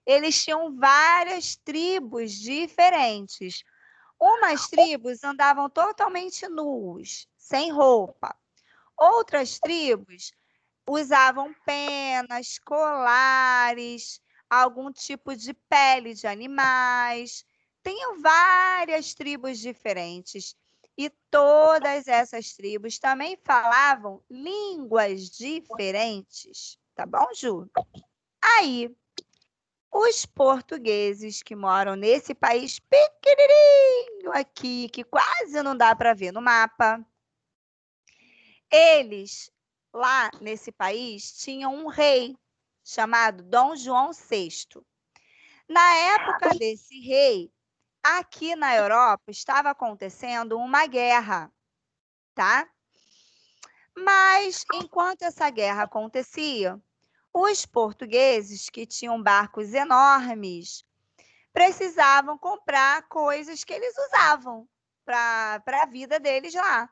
eles tinham várias tribos diferentes. Umas tribos andavam totalmente nus, sem roupa. Outras tribos usavam penas, colares, algum tipo de pele de animais. Tem várias tribos diferentes. E todas essas tribos também falavam línguas diferentes. Tá bom, Ju? Aí, os portugueses que moram nesse país pequenininho aqui, que quase não dá para ver no mapa, eles, lá nesse país, tinham um rei chamado Dom João VI. Na época desse rei, aqui na Europa estava acontecendo uma guerra, tá? Mas, enquanto essa guerra acontecia, os portugueses, que tinham barcos enormes, precisavam comprar coisas que eles usavam para a vida deles lá.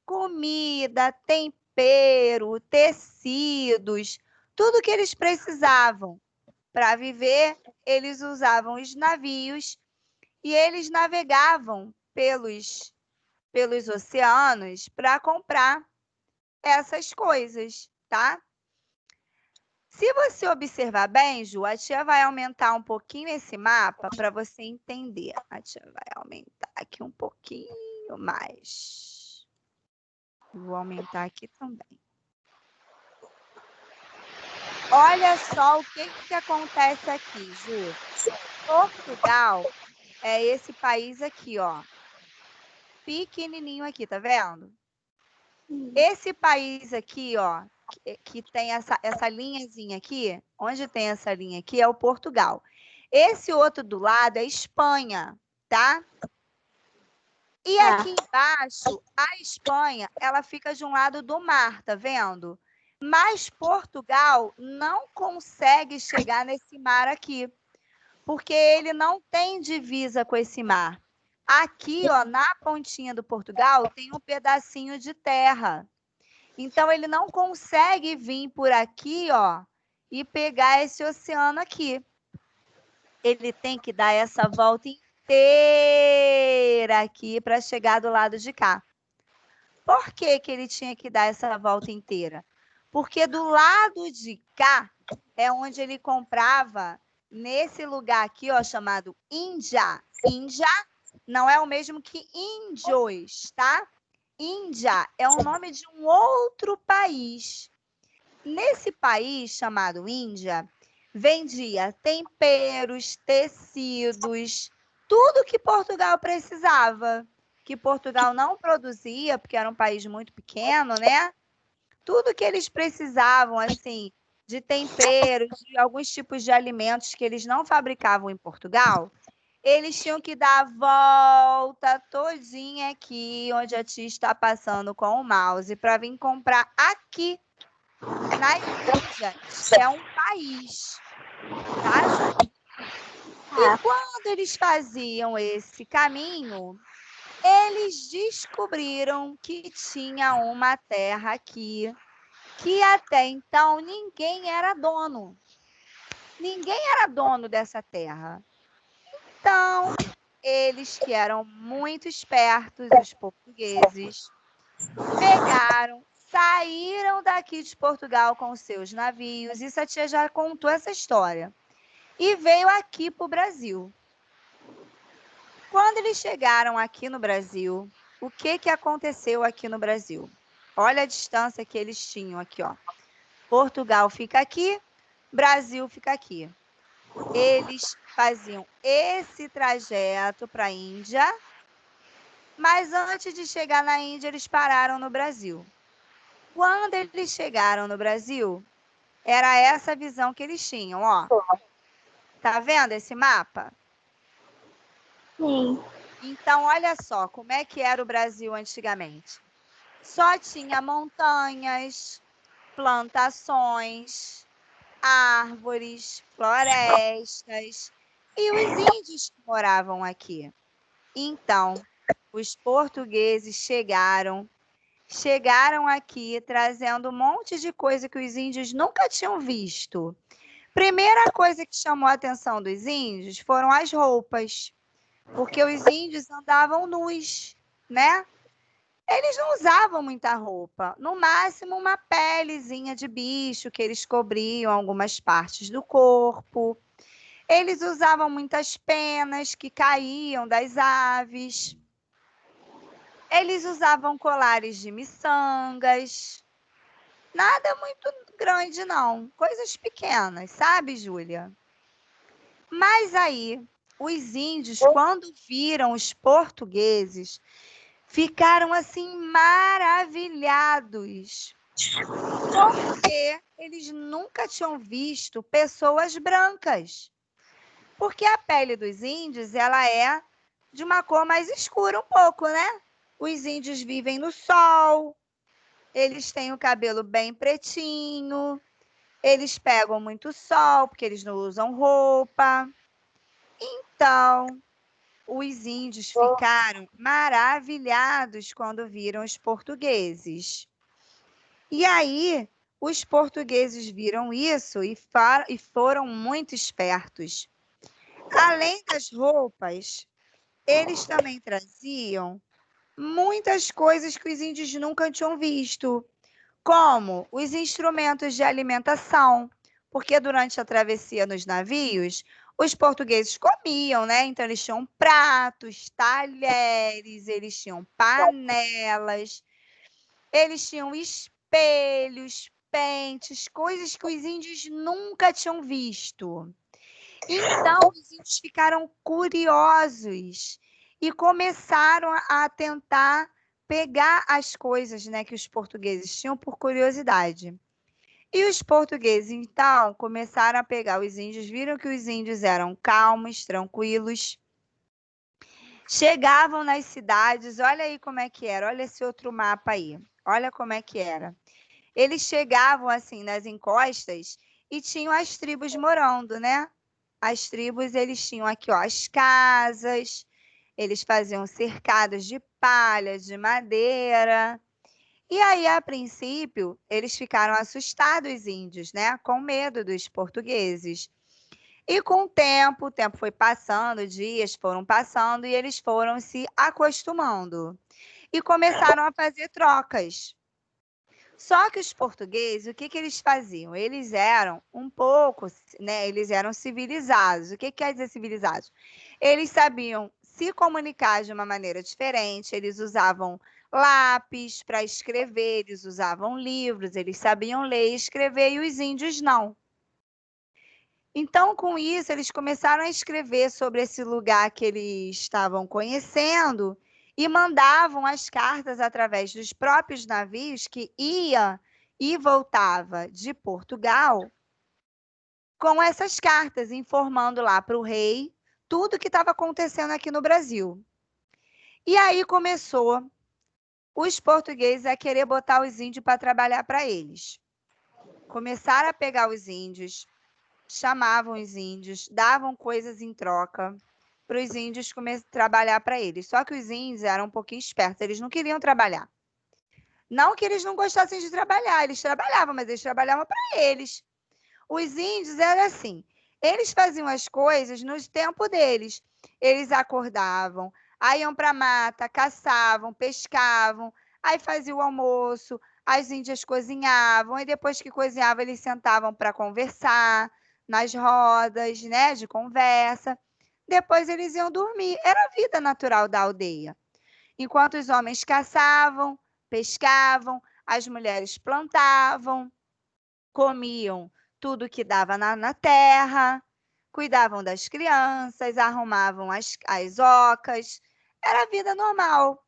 Comida, tempero, tecidos, tudo que eles precisavam para viver, eles usavam os navios e eles navegavam pelos oceanos para comprar essas coisas, tá? Se você observar bem, Ju, a tia vai aumentar um pouquinho esse mapa para você entender. A tia vai aumentar aqui um pouquinho mais. Vou aumentar aqui também. Olha só o que acontece aqui, Ju. Portugal é esse país aqui, ó. Pequenininho aqui, tá vendo? Esse país aqui, ó, que tem essa linhazinha aqui, onde tem essa linha aqui, é o Portugal. Esse outro do lado é Espanha, tá? E aqui embaixo, a Espanha, ela fica de um lado do mar, tá vendo? Mas Portugal não consegue chegar nesse mar aqui, porque ele não tem divisa com esse mar. Aqui, ó, na pontinha do Portugal, tem um pedacinho de terra. Então, ele não consegue vir por aqui, ó, e pegar esse oceano aqui. Ele tem que dar essa volta inteira aqui para chegar do lado de cá. Por que que ele tinha que dar essa volta inteira? Porque do lado de cá é onde ele comprava, nesse lugar aqui, ó, chamado Índia. Índia não é o mesmo que índios, tá? Índia é o nome de um outro país. Nesse país chamado Índia, vendia temperos, tecidos, tudo que Portugal precisava, que Portugal não produzia, porque era um país muito pequeno, né? Tudo que eles precisavam, assim, de temperos, de alguns tipos de alimentos que eles não fabricavam em Portugal, eles tinham que dar a volta todinha aqui, onde a tia está passando com o mouse, para vir comprar aqui, na Índia, que é um país, tá? E quando eles faziam esse caminho, eles descobriram que tinha uma terra aqui, que até então ninguém era dono. Ninguém era dono dessa terra. Então, eles que eram muito espertos, os portugueses, pegaram, saíram daqui de Portugal com seus navios. Isso a tia já contou essa história. E veio aqui para o Brasil. Quando eles chegaram aqui no Brasil, o que aconteceu aqui no Brasil? Olha a distância que eles tinham aqui, ó. Portugal fica aqui, Brasil fica aqui. Eles faziam esse trajeto para a Índia, mas antes de chegar na Índia, eles pararam no Brasil. Quando eles chegaram no Brasil, era essa visão que eles tinham, ó. Tá vendo esse mapa? Sim. Então, olha só como é que era o Brasil antigamente. Só tinha montanhas, plantações, árvores, florestas e os índios que moravam aqui. Então, os portugueses chegaram aqui trazendo um monte de coisa que os índios nunca tinham visto. Primeira coisa que chamou a atenção dos índios foram as roupas, porque os índios andavam nus, né? Eles não usavam muita roupa, no máximo uma pelezinha de bicho que eles cobriam algumas partes do corpo. Eles usavam muitas penas que caíam das aves. Eles usavam colares de miçangas. Nada muito grande, não. Coisas pequenas, sabe, Júlia? Mas aí, os índios, quando viram os portugueses, ficaram assim maravilhados, porque eles nunca tinham visto pessoas brancas. Porque a pele dos índios, ela é de uma cor mais escura um pouco, né? Os índios vivem no sol, eles têm o cabelo bem pretinho, eles pegam muito sol, porque eles não usam roupa. Então, os índios ficaram maravilhados quando viram os portugueses. E aí, os portugueses viram isso e foram muito espertos. Além das roupas, eles também traziam muitas coisas que os índios nunca tinham visto, como os instrumentos de alimentação, porque durante a travessia nos navios, os portugueses comiam, né? Então, eles tinham pratos, talheres, eles tinham panelas, eles tinham espelhos, pentes, coisas que os índios nunca tinham visto. Então, os índios ficaram curiosos e começaram a tentar pegar as coisas, né, que os portugueses tinham por curiosidade. E os portugueses, então, começaram a pegar os índios, viram que os índios eram calmos, tranquilos, chegavam nas cidades, olha aí como é que era, olha esse outro mapa aí, olha como é que era. Eles chegavam, assim, nas encostas e tinham as tribos morando, né? As tribos, eles tinham aqui, ó, as casas, eles faziam cercados de palha, de madeira. E aí, a princípio, eles ficaram assustados, índios, né? Com medo dos portugueses. E com o tempo foi passando, dias foram passando e eles foram se acostumando. E começaram a fazer trocas. Só que os portugueses, o que eles faziam? Eles eram um pouco, né? Eles eram civilizados. O que quer dizer civilizados? Eles sabiam se comunicar de uma maneira diferente, eles usavam lápis para escrever, eles usavam livros, eles sabiam ler e escrever, e os índios não. Então, com isso, eles começaram a escrever sobre esse lugar que eles estavam conhecendo e mandavam as cartas através dos próprios navios que ia e voltava de Portugal com essas cartas, informando lá para o rei tudo o que estava acontecendo aqui no Brasil. E aí começou os portugueses a querer botar os índios para trabalhar para eles. Começaram a pegar os índios, chamavam os índios, davam coisas em troca para os índios trabalhar para eles. Só que os índios eram um pouquinho espertos, eles não queriam trabalhar. Não que eles não gostassem de trabalhar, eles trabalhavam, mas eles trabalhavam para eles. Os índios eram assim, eles faziam as coisas no tempo deles. Eles acordavam, aí iam para a mata, caçavam, pescavam, aí faziam o almoço, as índias cozinhavam, e depois que cozinhavam, eles sentavam para conversar nas rodas, né, de conversa. Depois eles iam dormir. Era a vida natural da aldeia. Enquanto os homens caçavam, pescavam, as mulheres plantavam, comiam tudo que dava na terra, cuidavam das crianças, arrumavam as ocas. Era a vida normal.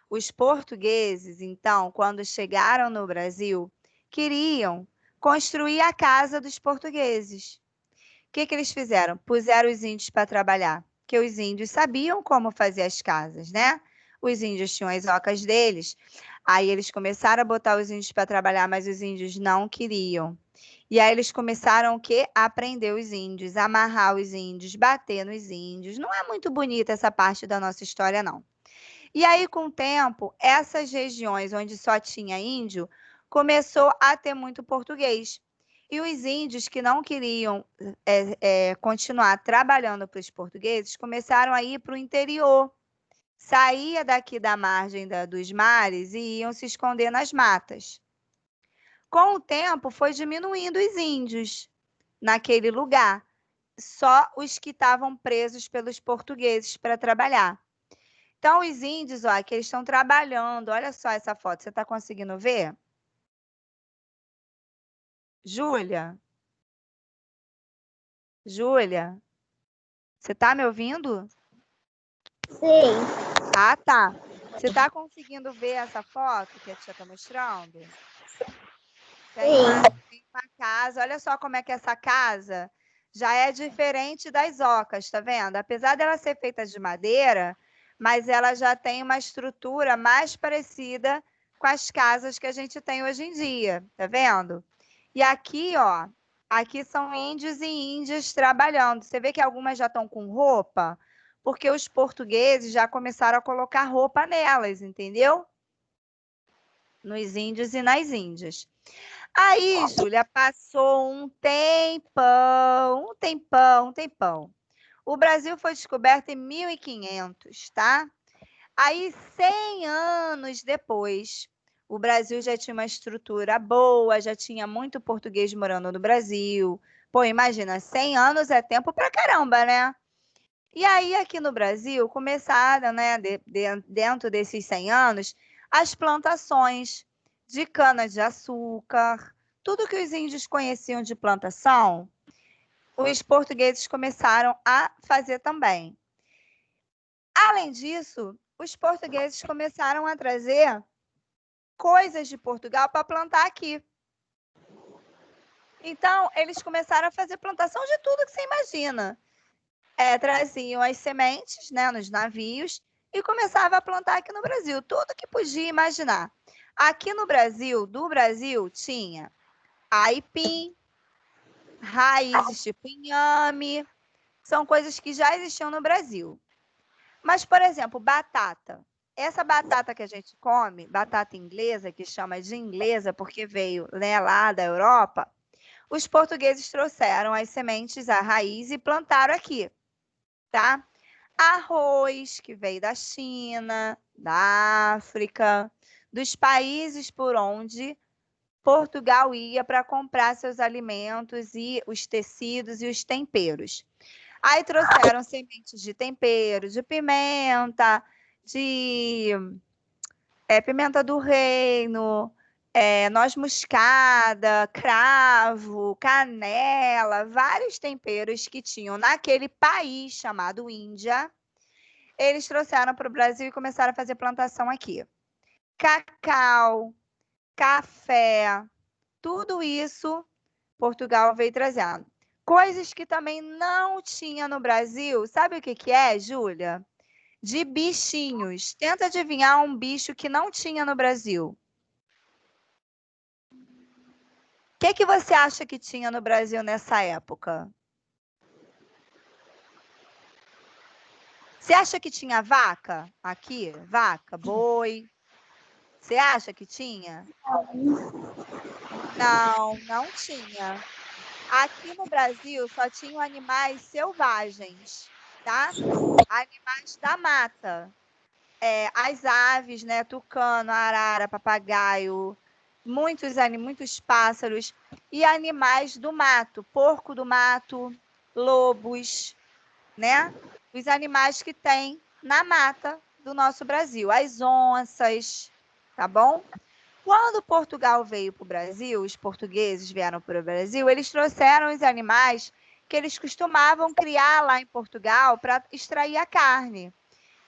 Os portugueses, então, quando chegaram no Brasil, queriam construir a casa dos portugueses. O que eles fizeram? Puseram os índios para trabalhar, porque os índios sabiam como fazer as casas, né? Os índios tinham as ocas deles. Aí eles começaram a botar os índios para trabalhar, mas os índios não queriam. E aí eles começaram o quê? A prender os índios, amarrar os índios, bater nos índios. Não é muito bonita essa parte da nossa história, não. E aí, com o tempo, essas regiões onde só tinha índio, começou a ter muito português. E os índios que não queriam continuar trabalhando para os portugueses começaram a ir para o interior. Saía daqui da margem dos mares e iam se esconder nas matas. Com o tempo, foi diminuindo os índios naquele lugar. Só os que estavam presos pelos portugueses para trabalhar. Então, os índios, ó, que eles estão trabalhando. Olha só essa foto, você está conseguindo ver? Júlia? Júlia? Você está me ouvindo? Sim. Ah, tá. Você está conseguindo ver essa foto que a tia está mostrando? Tem uma casa, olha só como é que essa casa já é diferente das ocas, tá vendo? Apesar dela ser feita de madeira, mas ela já tem uma estrutura mais parecida com as casas que a gente tem hoje em dia, tá vendo? E aqui, ó, aqui são índios e índias trabalhando. Você vê que algumas já estão com roupa, porque os portugueses já começaram a colocar roupa nelas, entendeu? Nos índios e nas índias. Aí, Júlia, passou um tempão. O Brasil foi descoberto em 1500, tá? Aí, 100 anos depois, o Brasil já tinha uma estrutura boa, já tinha muito português morando no Brasil. Pô, imagina, 100 anos é tempo pra caramba, né? E aí, aqui no Brasil, começaram, né, dentro desses 100 anos, as plantações de cana-de-açúcar, tudo que os índios conheciam de plantação, os portugueses começaram a fazer também. Além disso, os portugueses começaram a trazer coisas de Portugal para plantar aqui. Então, eles começaram a fazer plantação de tudo que você imagina. Traziam as sementes, né, nos navios e começava a plantar aqui no Brasil, tudo que podia imaginar. Aqui no Brasil, do Brasil, tinha aipim, raízes tipo inhame, são coisas que já existiam no Brasil. Mas, por exemplo, batata. Essa batata que a gente come, batata inglesa, que chama de inglesa porque veio, né, lá da Europa, os portugueses trouxeram as sementes, a raiz e plantaram aqui, tá? Arroz, que veio da China, da África, dos países por onde Portugal ia para comprar seus alimentos e os tecidos e os temperos. Aí trouxeram sementes de tempero, de pimenta, de pimenta do reino, noz moscada, cravo, canela, vários temperos que tinham naquele país chamado Índia. Eles trouxeram para o Brasil e começaram a fazer plantação aqui. Cacau, café, tudo isso Portugal veio trazendo. Coisas que também não tinha no Brasil. Sabe o que que é, Júlia? De bichinhos. Tenta adivinhar um bicho que não tinha no Brasil. O que que você acha que tinha no Brasil nessa época? Você acha que tinha vaca aqui? Vaca, boi? Você acha que tinha? Não, não tinha. Aqui no Brasil só tinham animais selvagens, tá? Animais da mata. As aves, né? Tucano, arara, papagaio, muitos pássaros e animais do mato, porco do mato, lobos, né? Os animais que tem na mata do nosso Brasil, as onças, tá bom? Quando Portugal veio para o Brasil, os portugueses vieram para o Brasil, eles trouxeram os animais que eles costumavam criar lá em Portugal para extrair a carne,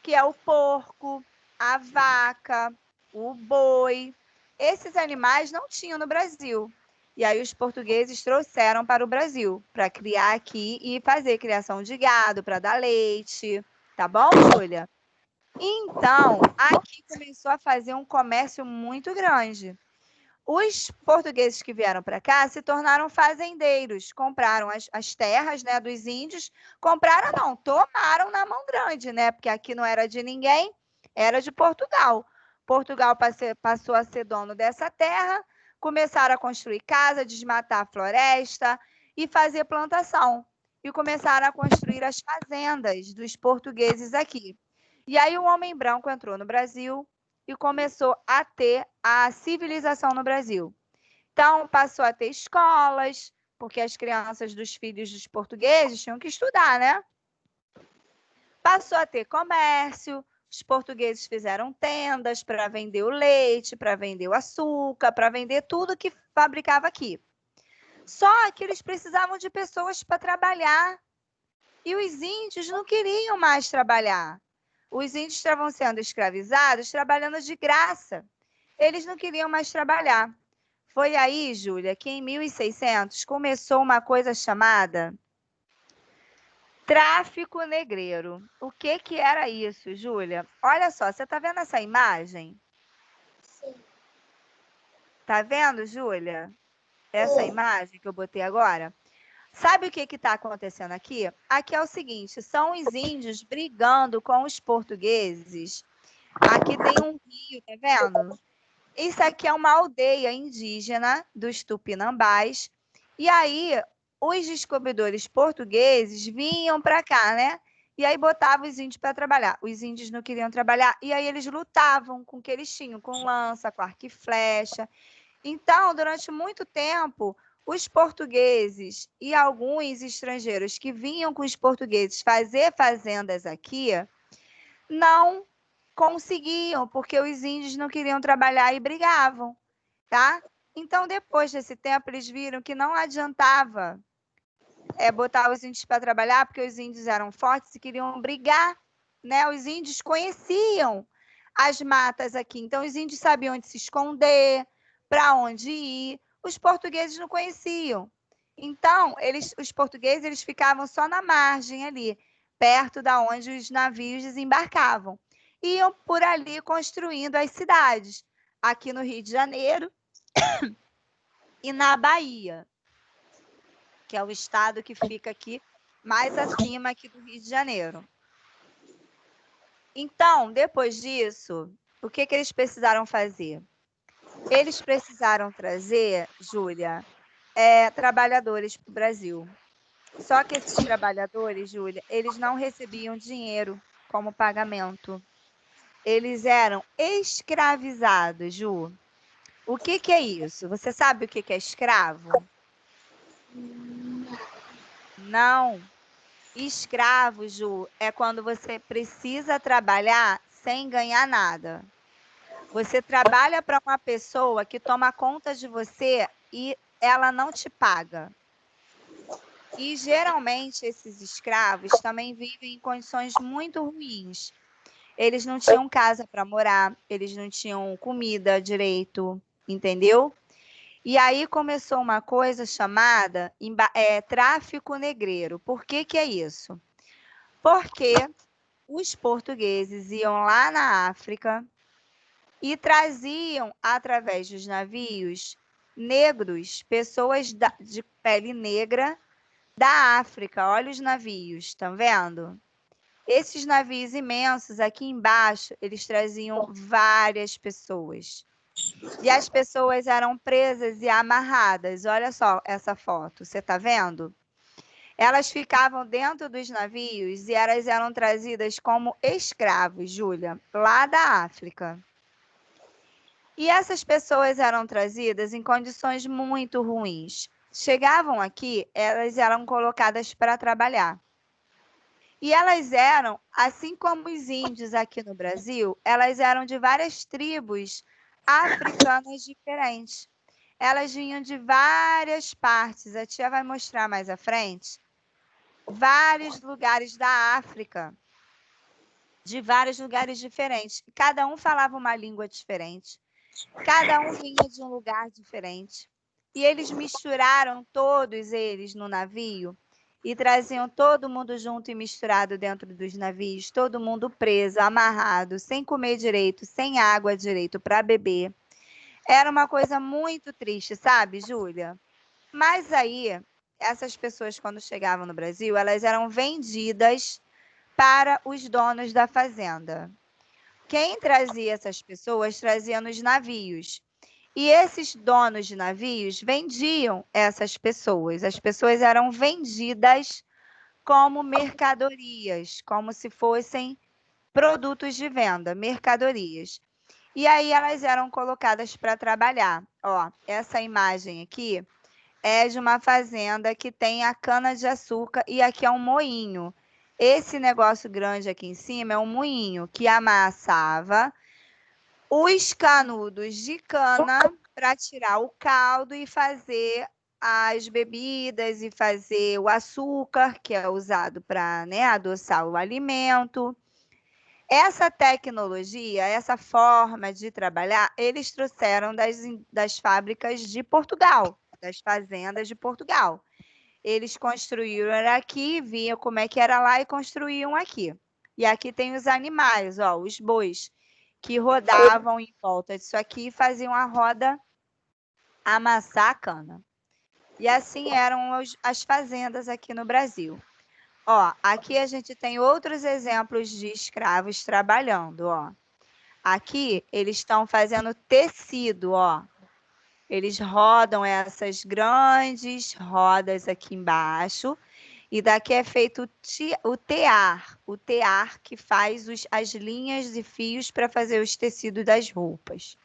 que é o porco, a vaca, o boi. Esses animais não tinham no Brasil. E aí os portugueses trouxeram para o Brasil, para criar aqui e fazer criação de gado, para dar leite. Tá bom, Júlia? Então, aqui começou a fazer um comércio muito grande. Os portugueses que vieram para cá se tornaram fazendeiros, compraram as terras, né, dos índios, compraram não, tomaram na mão grande, né, porque aqui não era de ninguém, era de Portugal. Portugal passou a ser dono dessa terra, começaram a construir casa, desmatar a floresta e fazer plantação. E começaram a construir as fazendas dos portugueses aqui. E aí o homem branco entrou no Brasil e começou a ter a civilização no Brasil. Então, passou a ter escolas, porque as crianças dos filhos dos portugueses tinham que estudar, né? Passou a ter comércio, os portugueses fizeram tendas para vender o leite, para vender o açúcar, para vender tudo que fabricava aqui. Só que eles precisavam de pessoas para trabalhar. E os índios não queriam mais trabalhar. Os índios estavam sendo escravizados, trabalhando de graça. Eles não queriam mais trabalhar. Foi aí, Júlia, que em 1600 começou uma coisa chamada tráfico negreiro. O que que era isso, Júlia? Olha só, você está vendo essa imagem? Sim. Tá vendo, Júlia? Essa imagem que eu botei agora? Sabe o que está acontecendo aqui? Aqui é o seguinte, são os índios brigando com os portugueses. Aqui tem um rio, tá vendo? Isso aqui é uma aldeia indígena dos Tupinambás. E aí, os descobridores portugueses vinham para cá, né? E aí botavam os índios para trabalhar. Os índios não queriam trabalhar, e aí eles lutavam com o que eles tinham, com lança, com arco e flecha. Então, durante muito tempo, os portugueses e alguns estrangeiros que vinham com os portugueses fazer fazendas aqui, não conseguiam, porque os índios não queriam trabalhar e brigavam, tá? Então, depois desse tempo, eles viram que não adiantava botar os índios para trabalhar, porque os índios eram fortes e queriam brigar, né? Os índios conheciam as matas aqui, então os índios sabiam onde se esconder, para onde ir. Os portugueses não conheciam. Então, os portugueses eles ficavam só na margem ali, perto da onde os navios desembarcavam. Iam por ali construindo as cidades, aqui no Rio de Janeiro e na Bahia, que é o estado que fica aqui mais acima aqui do Rio de Janeiro. Então, depois disso, o que eles precisaram fazer? Eles precisaram trazer, Júlia, trabalhadores para o Brasil. Só que esses trabalhadores, Júlia, eles não recebiam dinheiro como pagamento. Eles eram escravizados, Ju. O que é isso? Você sabe o que é escravo? Não. Escravo, Ju, é quando você precisa trabalhar sem ganhar nada. Você trabalha para uma pessoa que toma conta de você e ela não te paga. E geralmente esses escravos também vivem em condições muito ruins. Eles não tinham casa para morar, eles não tinham comida direito, entendeu? E aí começou uma coisa chamada tráfico negreiro. Por que é isso? Porque os portugueses iam lá na África e traziam, através dos navios, negros, pessoas de pele negra da África. Olha os navios, estão vendo? Esses navios imensos, aqui embaixo, eles traziam várias pessoas. E as pessoas eram presas e amarradas. Olha só essa foto, você está vendo? Elas ficavam dentro dos navios e elas eram trazidas como escravos, Júlia, lá da África. E essas pessoas eram trazidas em condições muito ruins. Chegavam aqui, elas eram colocadas para trabalhar. E elas eram, assim como os índios aqui no Brasil, elas eram de várias tribos africanas diferentes. Elas vinham de várias partes, a tia vai mostrar mais à frente, vários lugares da África, de vários lugares diferentes. Cada um falava uma língua diferente. Cada um vinha de um lugar diferente. E eles misturaram todos eles no navio e traziam todo mundo junto e misturado dentro dos navios, todo mundo preso, amarrado, sem comer direito, sem água direito para beber. Era uma coisa muito triste, sabe, Júlia? Mas aí, essas pessoas, quando chegavam no Brasil, elas eram vendidas para os donos da fazenda. Quem trazia essas pessoas trazia nos navios. E esses donos de navios vendiam essas pessoas. As pessoas eram vendidas como mercadorias, como se fossem produtos de venda, mercadorias. E aí elas eram colocadas para trabalhar. Ó, essa imagem aqui é de uma fazenda que tem a cana-de-açúcar e aqui é um moinho. Esse negócio grande aqui em cima é um moinho que amassava os canudos de cana para tirar o caldo e fazer as bebidas e fazer o açúcar, que é usado para, né, adoçar o alimento. Essa tecnologia, essa forma de trabalhar, eles trouxeram das fábricas de Portugal, das fazendas de Portugal. Eles construíram aqui, viam como é que era lá e construíam aqui. E aqui tem os animais, ó, os bois, que rodavam em volta disso aqui e faziam a roda amassar a cana. E assim eram as fazendas aqui no Brasil. Ó, aqui a gente tem outros exemplos de escravos trabalhando, ó. Aqui eles estão fazendo tecido, ó. Eles rodam essas grandes rodas aqui embaixo. E daqui é feito o tear que faz as linhas e fios para fazer os tecidos das roupas.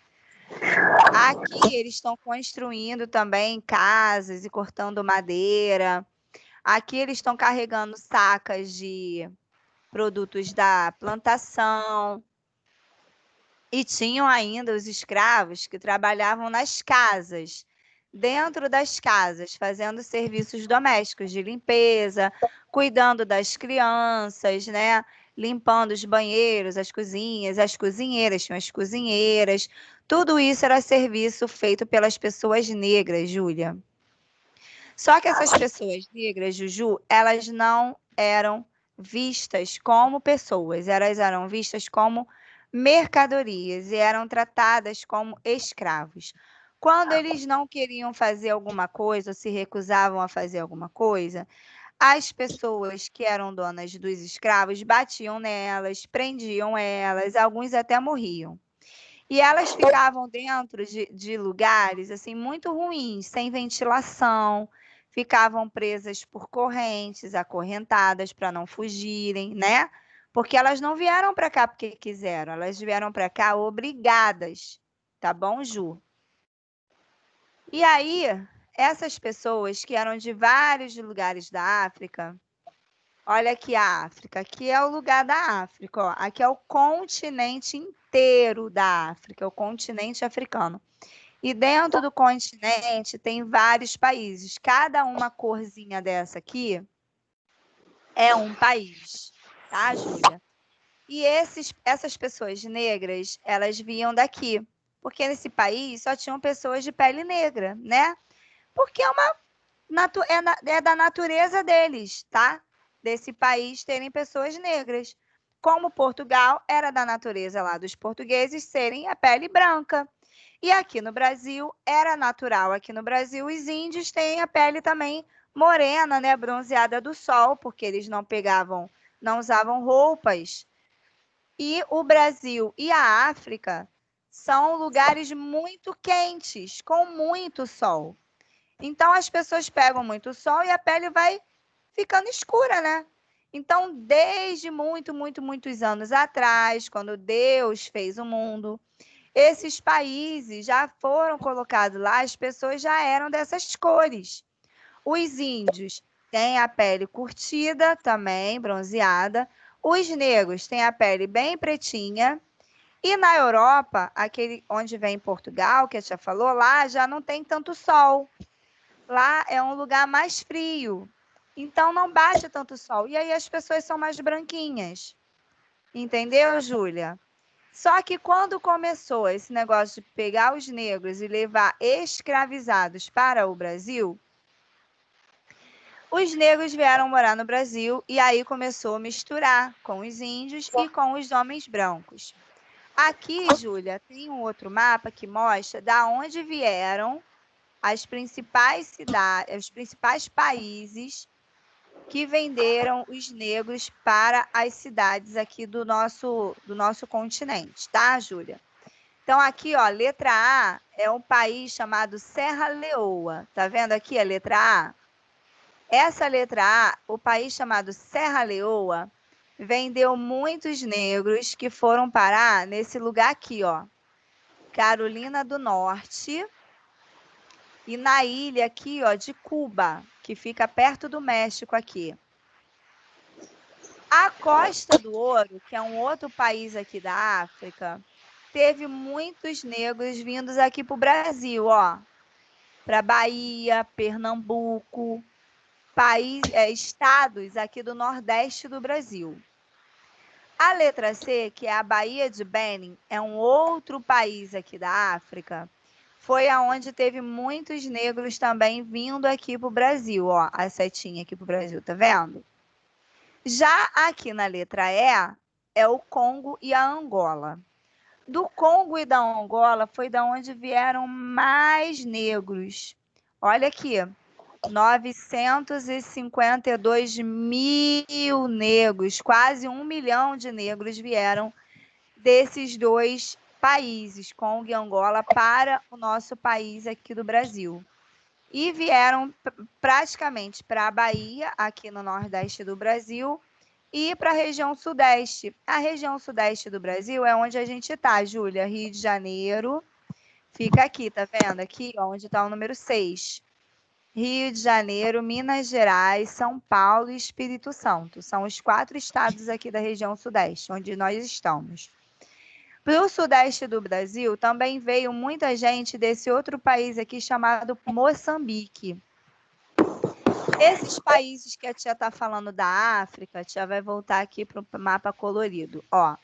Aqui eles estão construindo também casas e cortando madeira. Aqui eles estão carregando sacas de produtos da plantação. E tinham ainda os escravos que trabalhavam nas casas, dentro das casas, fazendo serviços domésticos de limpeza, cuidando das crianças, né? Limpando os banheiros, as cozinhas, as cozinheiras, tinham as cozinheiras. Tudo isso era serviço feito pelas pessoas negras, Júlia. Só que essas pessoas negras, Juju, elas não eram vistas como pessoas, elas eram vistas como mercadorias e eram tratadas como escravos. Quando eles não queriam fazer alguma coisa, ou se recusavam a fazer alguma coisa, as pessoas que eram donas dos escravos batiam nelas, prendiam elas, alguns até morriam. E elas ficavam dentro de lugares assim muito ruins, sem ventilação, ficavam presas por correntes, acorrentadas para não fugirem, né? Porque elas não vieram para cá porque quiseram, elas vieram para cá obrigadas, tá bom, Ju? E aí, essas pessoas que eram de vários lugares da África, olha aqui a África, aqui é o lugar da África, ó. Aqui é o continente inteiro da África, o continente africano. E dentro do continente tem vários países. Cada uma corzinha dessa aqui é um país, tá, Júlia? E essas pessoas negras, elas vinham daqui, porque nesse país só tinham pessoas de pele negra, né? Porque é da natureza deles, tá? Desse país terem pessoas negras. Como Portugal era da natureza lá dos portugueses serem a pele branca. E aqui no Brasil, era natural. Aqui no Brasil, os índios têm a pele também morena, né? Bronzeada do sol, porque eles não usavam roupas. E o Brasil e a África são lugares muito quentes, com muito sol. Então, as pessoas pegam muito sol e a pele vai ficando escura, né? Então, desde muitos anos atrás, quando Deus fez o mundo, esses países já foram colocados lá, as pessoas já eram dessas cores. Os índios têm a pele curtida também, bronzeada. Os negros têm a pele bem pretinha. E na Europa, aquele onde vem Portugal, que a tia falou, lá já não tem tanto sol. Lá é um lugar mais frio. Então não bate tanto sol. E aí as pessoas são mais branquinhas. Entendeu, Júlia? Só que quando começou esse negócio de pegar os negros e levar escravizados para o Brasil, os negros vieram morar no Brasil e aí começou a misturar com os índios e com os homens brancos. Aqui, Júlia, tem um outro mapa que mostra da onde vieram as principais cidades, os principais países que venderam os negros para as cidades aqui do nosso continente, tá, Júlia? Então, aqui, ó, letra A é um país chamado Serra Leoa. Tá vendo aqui a letra A? Essa letra A, o país chamado Serra Leoa, vendeu muitos negros que foram parar nesse lugar aqui, ó, Carolina do Norte, e na ilha aqui, ó, de Cuba, que fica perto do México aqui. A Costa do Ouro, que é um outro país aqui da África, teve muitos negros vindos aqui para o Brasil, ó, para Bahia, Pernambuco, estados aqui do Nordeste do Brasil. A letra C, que é a Baía de Benin, é um outro país aqui da África, foi aonde teve muitos negros também vindo aqui para o Brasil, ó, a setinha aqui para o Brasil, tá vendo? Já aqui na letra E, é o Congo e a Angola. Do Congo e da Angola foi da onde vieram mais negros. Olha aqui, 952 mil negros, quase 1 milhão de negros vieram desses dois países, Congo e Angola, para o nosso país aqui do Brasil. E vieram praticamente para a Bahia, aqui no Nordeste do Brasil, e para a região Sudeste. A região Sudeste do Brasil é onde a gente está, Júlia, Rio de Janeiro, fica aqui, tá vendo? Aqui, ó, onde está o número 6. Rio de Janeiro, Minas Gerais, São Paulo e Espírito Santo. São os 4 estados aqui da região Sudeste, onde nós estamos. Para o Sudeste do Brasil, também veio muita gente desse outro país aqui chamado Moçambique. Esses países que a tia está falando da África, a tia vai voltar aqui para o mapa colorido. Ó,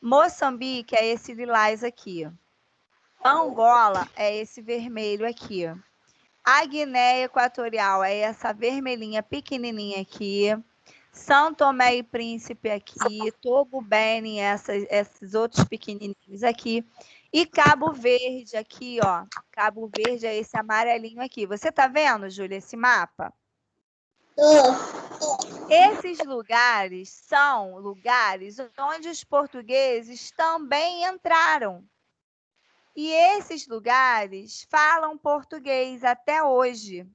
Moçambique é esse lilás aqui. Angola é esse vermelho aqui. A Guiné Equatorial é essa vermelhinha pequenininha aqui. São Tomé e Príncipe aqui. Togo Benin, esses outros pequenininhos aqui. E Cabo Verde aqui, ó. Cabo Verde é esse amarelinho aqui. Você tá vendo, Júlia, esse mapa? Esses lugares são lugares onde os portugueses também entraram. E esses lugares falam português até hoje.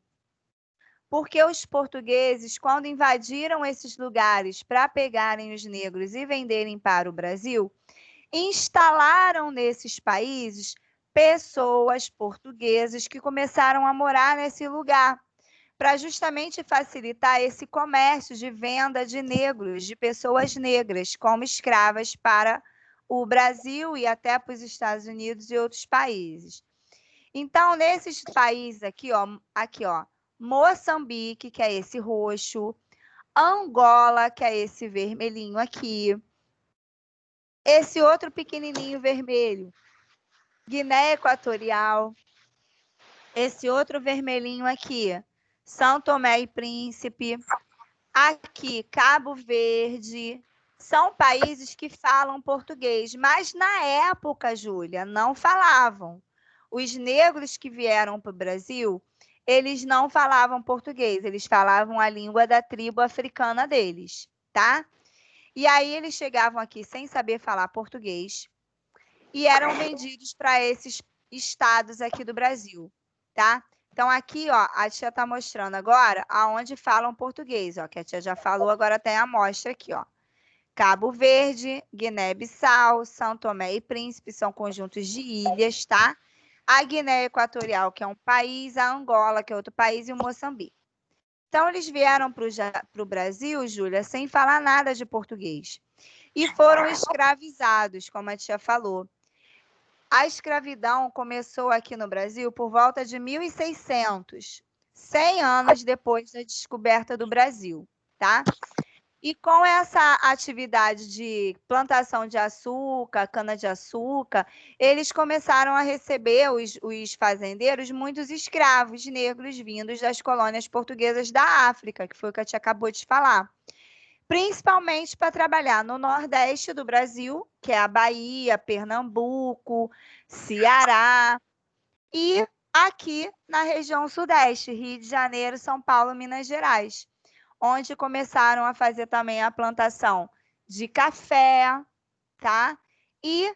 Porque os portugueses, quando invadiram esses lugares para pegarem os negros e venderem para o Brasil, instalaram nesses países pessoas portuguesas que começaram a morar nesse lugar, para justamente facilitar esse comércio de venda de negros, de pessoas negras, como escravas para o Brasil e até para os Estados Unidos e outros países. Então, nesses países aqui, ó, Moçambique, que é esse roxo, Angola, que é esse vermelhinho aqui, esse outro pequenininho vermelho, Guiné Equatorial, esse outro vermelhinho aqui, São Tomé e Príncipe, aqui, Cabo Verde, são países que falam português, mas na época, Júlia, não falavam. Os negros que vieram para o Brasil, eles não falavam português, eles falavam a língua da tribo africana deles, tá? E aí eles chegavam aqui sem saber falar português e eram vendidos para esses estados aqui do Brasil, tá? Então, aqui, ó, a tia está mostrando agora aonde falam português, ó, que a tia já falou, agora tem a amostra aqui, ó. Cabo Verde, Guiné-Bissau, São Tomé e Príncipe, são conjuntos de ilhas, tá? A Guiné Equatorial, que é um país, a Angola, que é outro país, e o Moçambique. Então, eles vieram para o Brasil, Júlia, sem falar nada de português. E foram escravizados, como a tia falou. A escravidão começou aqui no Brasil por volta de 1600, 100 anos depois da descoberta do Brasil, tá? E com essa atividade de plantação de açúcar, cana-de-açúcar, eles começaram a receber, os fazendeiros, muitos escravos negros vindos das colônias portuguesas da África, que foi o que a tia acabou de falar. Principalmente para trabalhar no Nordeste do Brasil, que é a Bahia, Pernambuco, Ceará, e aqui na região Sudeste, Rio de Janeiro, São Paulo, Minas Gerais, onde começaram a fazer também a plantação de café, tá? E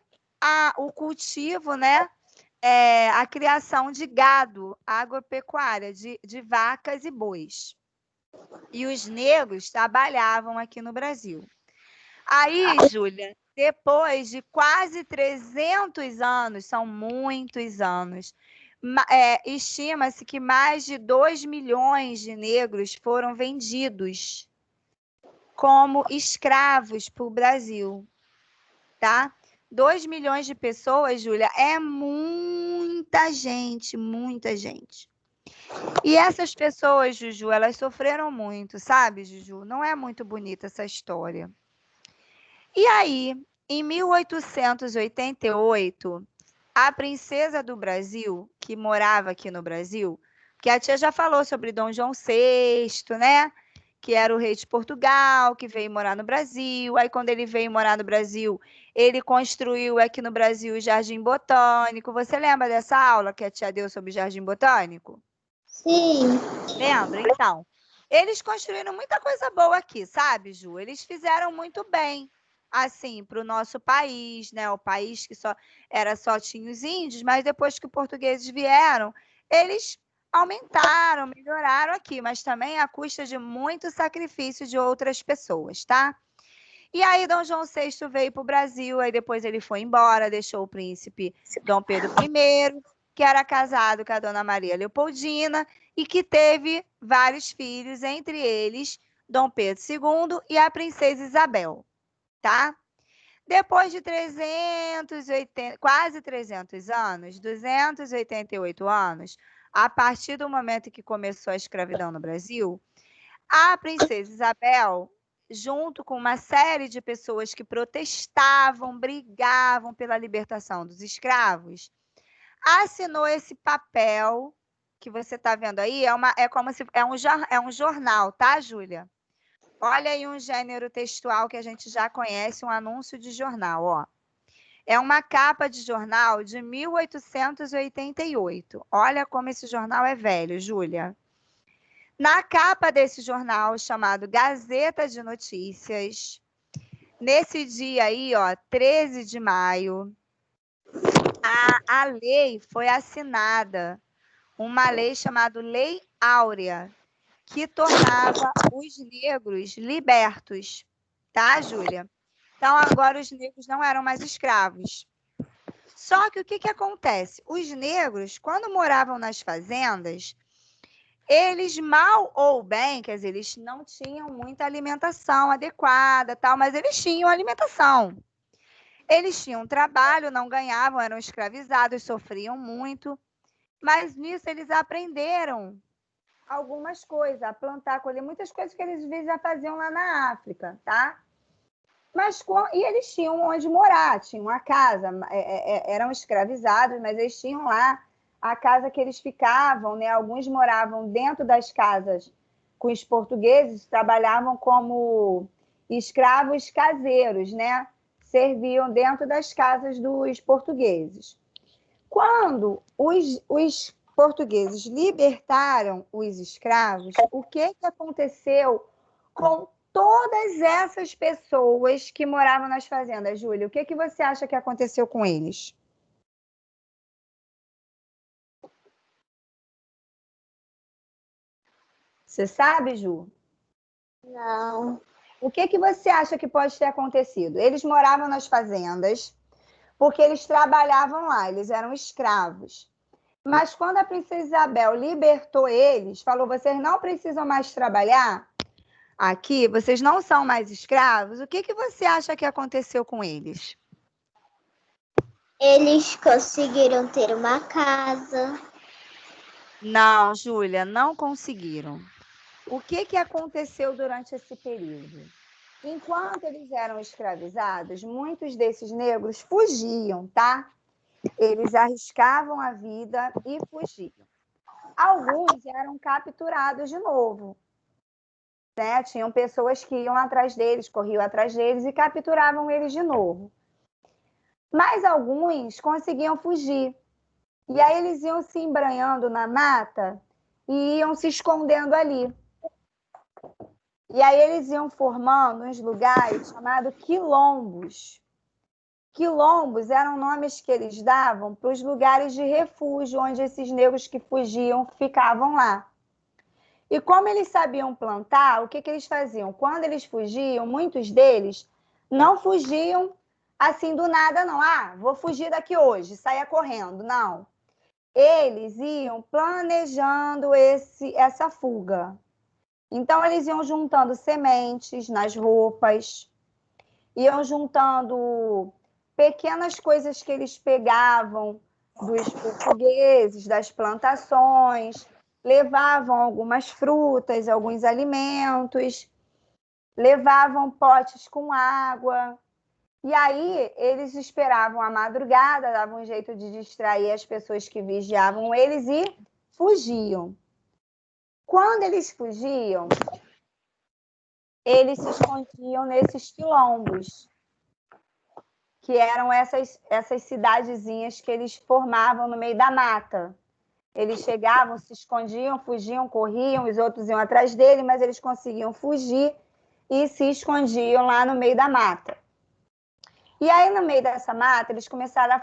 o cultivo, né? A criação de gado, agropecuária, de vacas e bois. E os negros trabalhavam aqui no Brasil. Aí, Júlia, depois de quase 300 anos, são muitos anos, estima-se que mais de 2 milhões de negros foram vendidos como escravos para o Brasil, tá? 2 milhões de pessoas, Júlia, é muita gente, muita gente. E essas pessoas, Juju, elas sofreram muito, sabe, Juju? Não é muito bonita essa história. E aí, em 1888, a princesa do Brasil, que morava aqui no Brasil, que a tia já falou sobre Dom João VI, né? Que era o rei de Portugal, que veio morar no Brasil. Aí, quando ele veio morar no Brasil, ele construiu aqui no Brasil o Jardim Botânico. Você lembra dessa aula que a tia deu sobre o Jardim Botânico? Sim. Lembra? Então, eles construíram muita coisa boa aqui, sabe, Ju? Eles fizeram muito bem, assim, para o nosso país, né? O país que só tinha os índios, mas depois que os portugueses vieram, eles aumentaram, melhoraram aqui, mas também à custa de muito sacrifício de outras pessoas, tá? E aí Dom João VI veio para o Brasil, aí depois ele foi embora, deixou o príncipe Dom Pedro I, que era casado com a Dona Maria Leopoldina e que teve vários filhos, entre eles Dom Pedro II e a princesa Isabel, tá? Depois de quase 300 anos, 288 anos, a partir do momento que começou a escravidão no Brasil, a princesa Isabel, junto com uma série de pessoas que protestavam, brigavam pela libertação dos escravos, assinou esse papel que você está vendo aí. É um jornal, tá, Júlia? Olha aí um gênero textual que a gente já conhece, um anúncio de jornal, ó. É uma capa de jornal de 1888. Olha como esse jornal é velho, Júlia. Na capa desse jornal chamado Gazeta de Notícias, nesse dia aí, ó, 13 de maio, a lei foi assinada, uma lei chamada Lei Áurea, que tornava os negros libertos, tá, Júlia? Então, agora os negros não eram mais escravos. Só que o que acontece? Os negros, quando moravam nas fazendas, eles mal ou bem, quer dizer, eles não tinham muita alimentação adequada, tal, mas eles tinham alimentação. Eles tinham trabalho, não ganhavam, eram escravizados, sofriam muito, mas nisso eles aprenderam algumas coisas, a plantar, colher, muitas coisas que eles às vezes já faziam lá na África, tá? E eles tinham onde morar, tinham uma casa, eram escravizados, mas eles tinham lá a casa que eles ficavam, né? Alguns moravam dentro das casas com os portugueses, trabalhavam como escravos caseiros, né? Serviam dentro das casas dos portugueses. Quando os portugueses libertaram os escravos, o que aconteceu com todas essas pessoas que moravam nas fazendas, Júlia? O que você acha que aconteceu com eles? Você sabe, Ju? Não. O que você acha que pode ter acontecido? Eles moravam nas fazendas porque eles trabalhavam lá, eles eram escravos. Mas quando a princesa Isabel libertou eles, falou: vocês não precisam mais trabalhar aqui, vocês não são mais escravos. O que você acha que aconteceu com eles? Eles conseguiram ter uma casa. Não, Júlia, não conseguiram. O que aconteceu durante esse período? Enquanto eles eram escravizados, muitos desses negros fugiam, tá? Eles arriscavam a vida e fugiam. Alguns eram capturados de novo, né? Tinham pessoas que iam atrás deles, corriam atrás deles e capturavam eles de novo. Mas alguns conseguiam fugir. E aí eles iam se embranhando na mata e iam se escondendo ali. E aí eles iam formando uns lugares chamados quilombos. quilombos eram nomes que eles davam para os lugares de refúgio onde esses negros que fugiam ficavam lá. E como eles sabiam plantar, o que eles faziam? Quando eles fugiam, muitos deles não fugiam assim do nada, não. Ah, vou fugir daqui hoje, saia correndo. Não. Eles iam planejando essa fuga. Então, eles iam juntando sementes nas roupas, iam juntando pequenas coisas que eles pegavam dos portugueses, das plantações, levavam algumas frutas, alguns alimentos, levavam potes com água. E aí eles esperavam a madrugada, davam um jeito de distrair as pessoas que vigiavam eles e fugiam. Quando eles fugiam, eles se escondiam nesses quilombos, que eram essas cidadezinhas que eles formavam no meio da mata. Eles chegavam, se escondiam, fugiam, corriam, os outros iam atrás dele, mas eles conseguiam fugir e se escondiam lá no meio da mata. E aí, no meio dessa mata, eles começaram a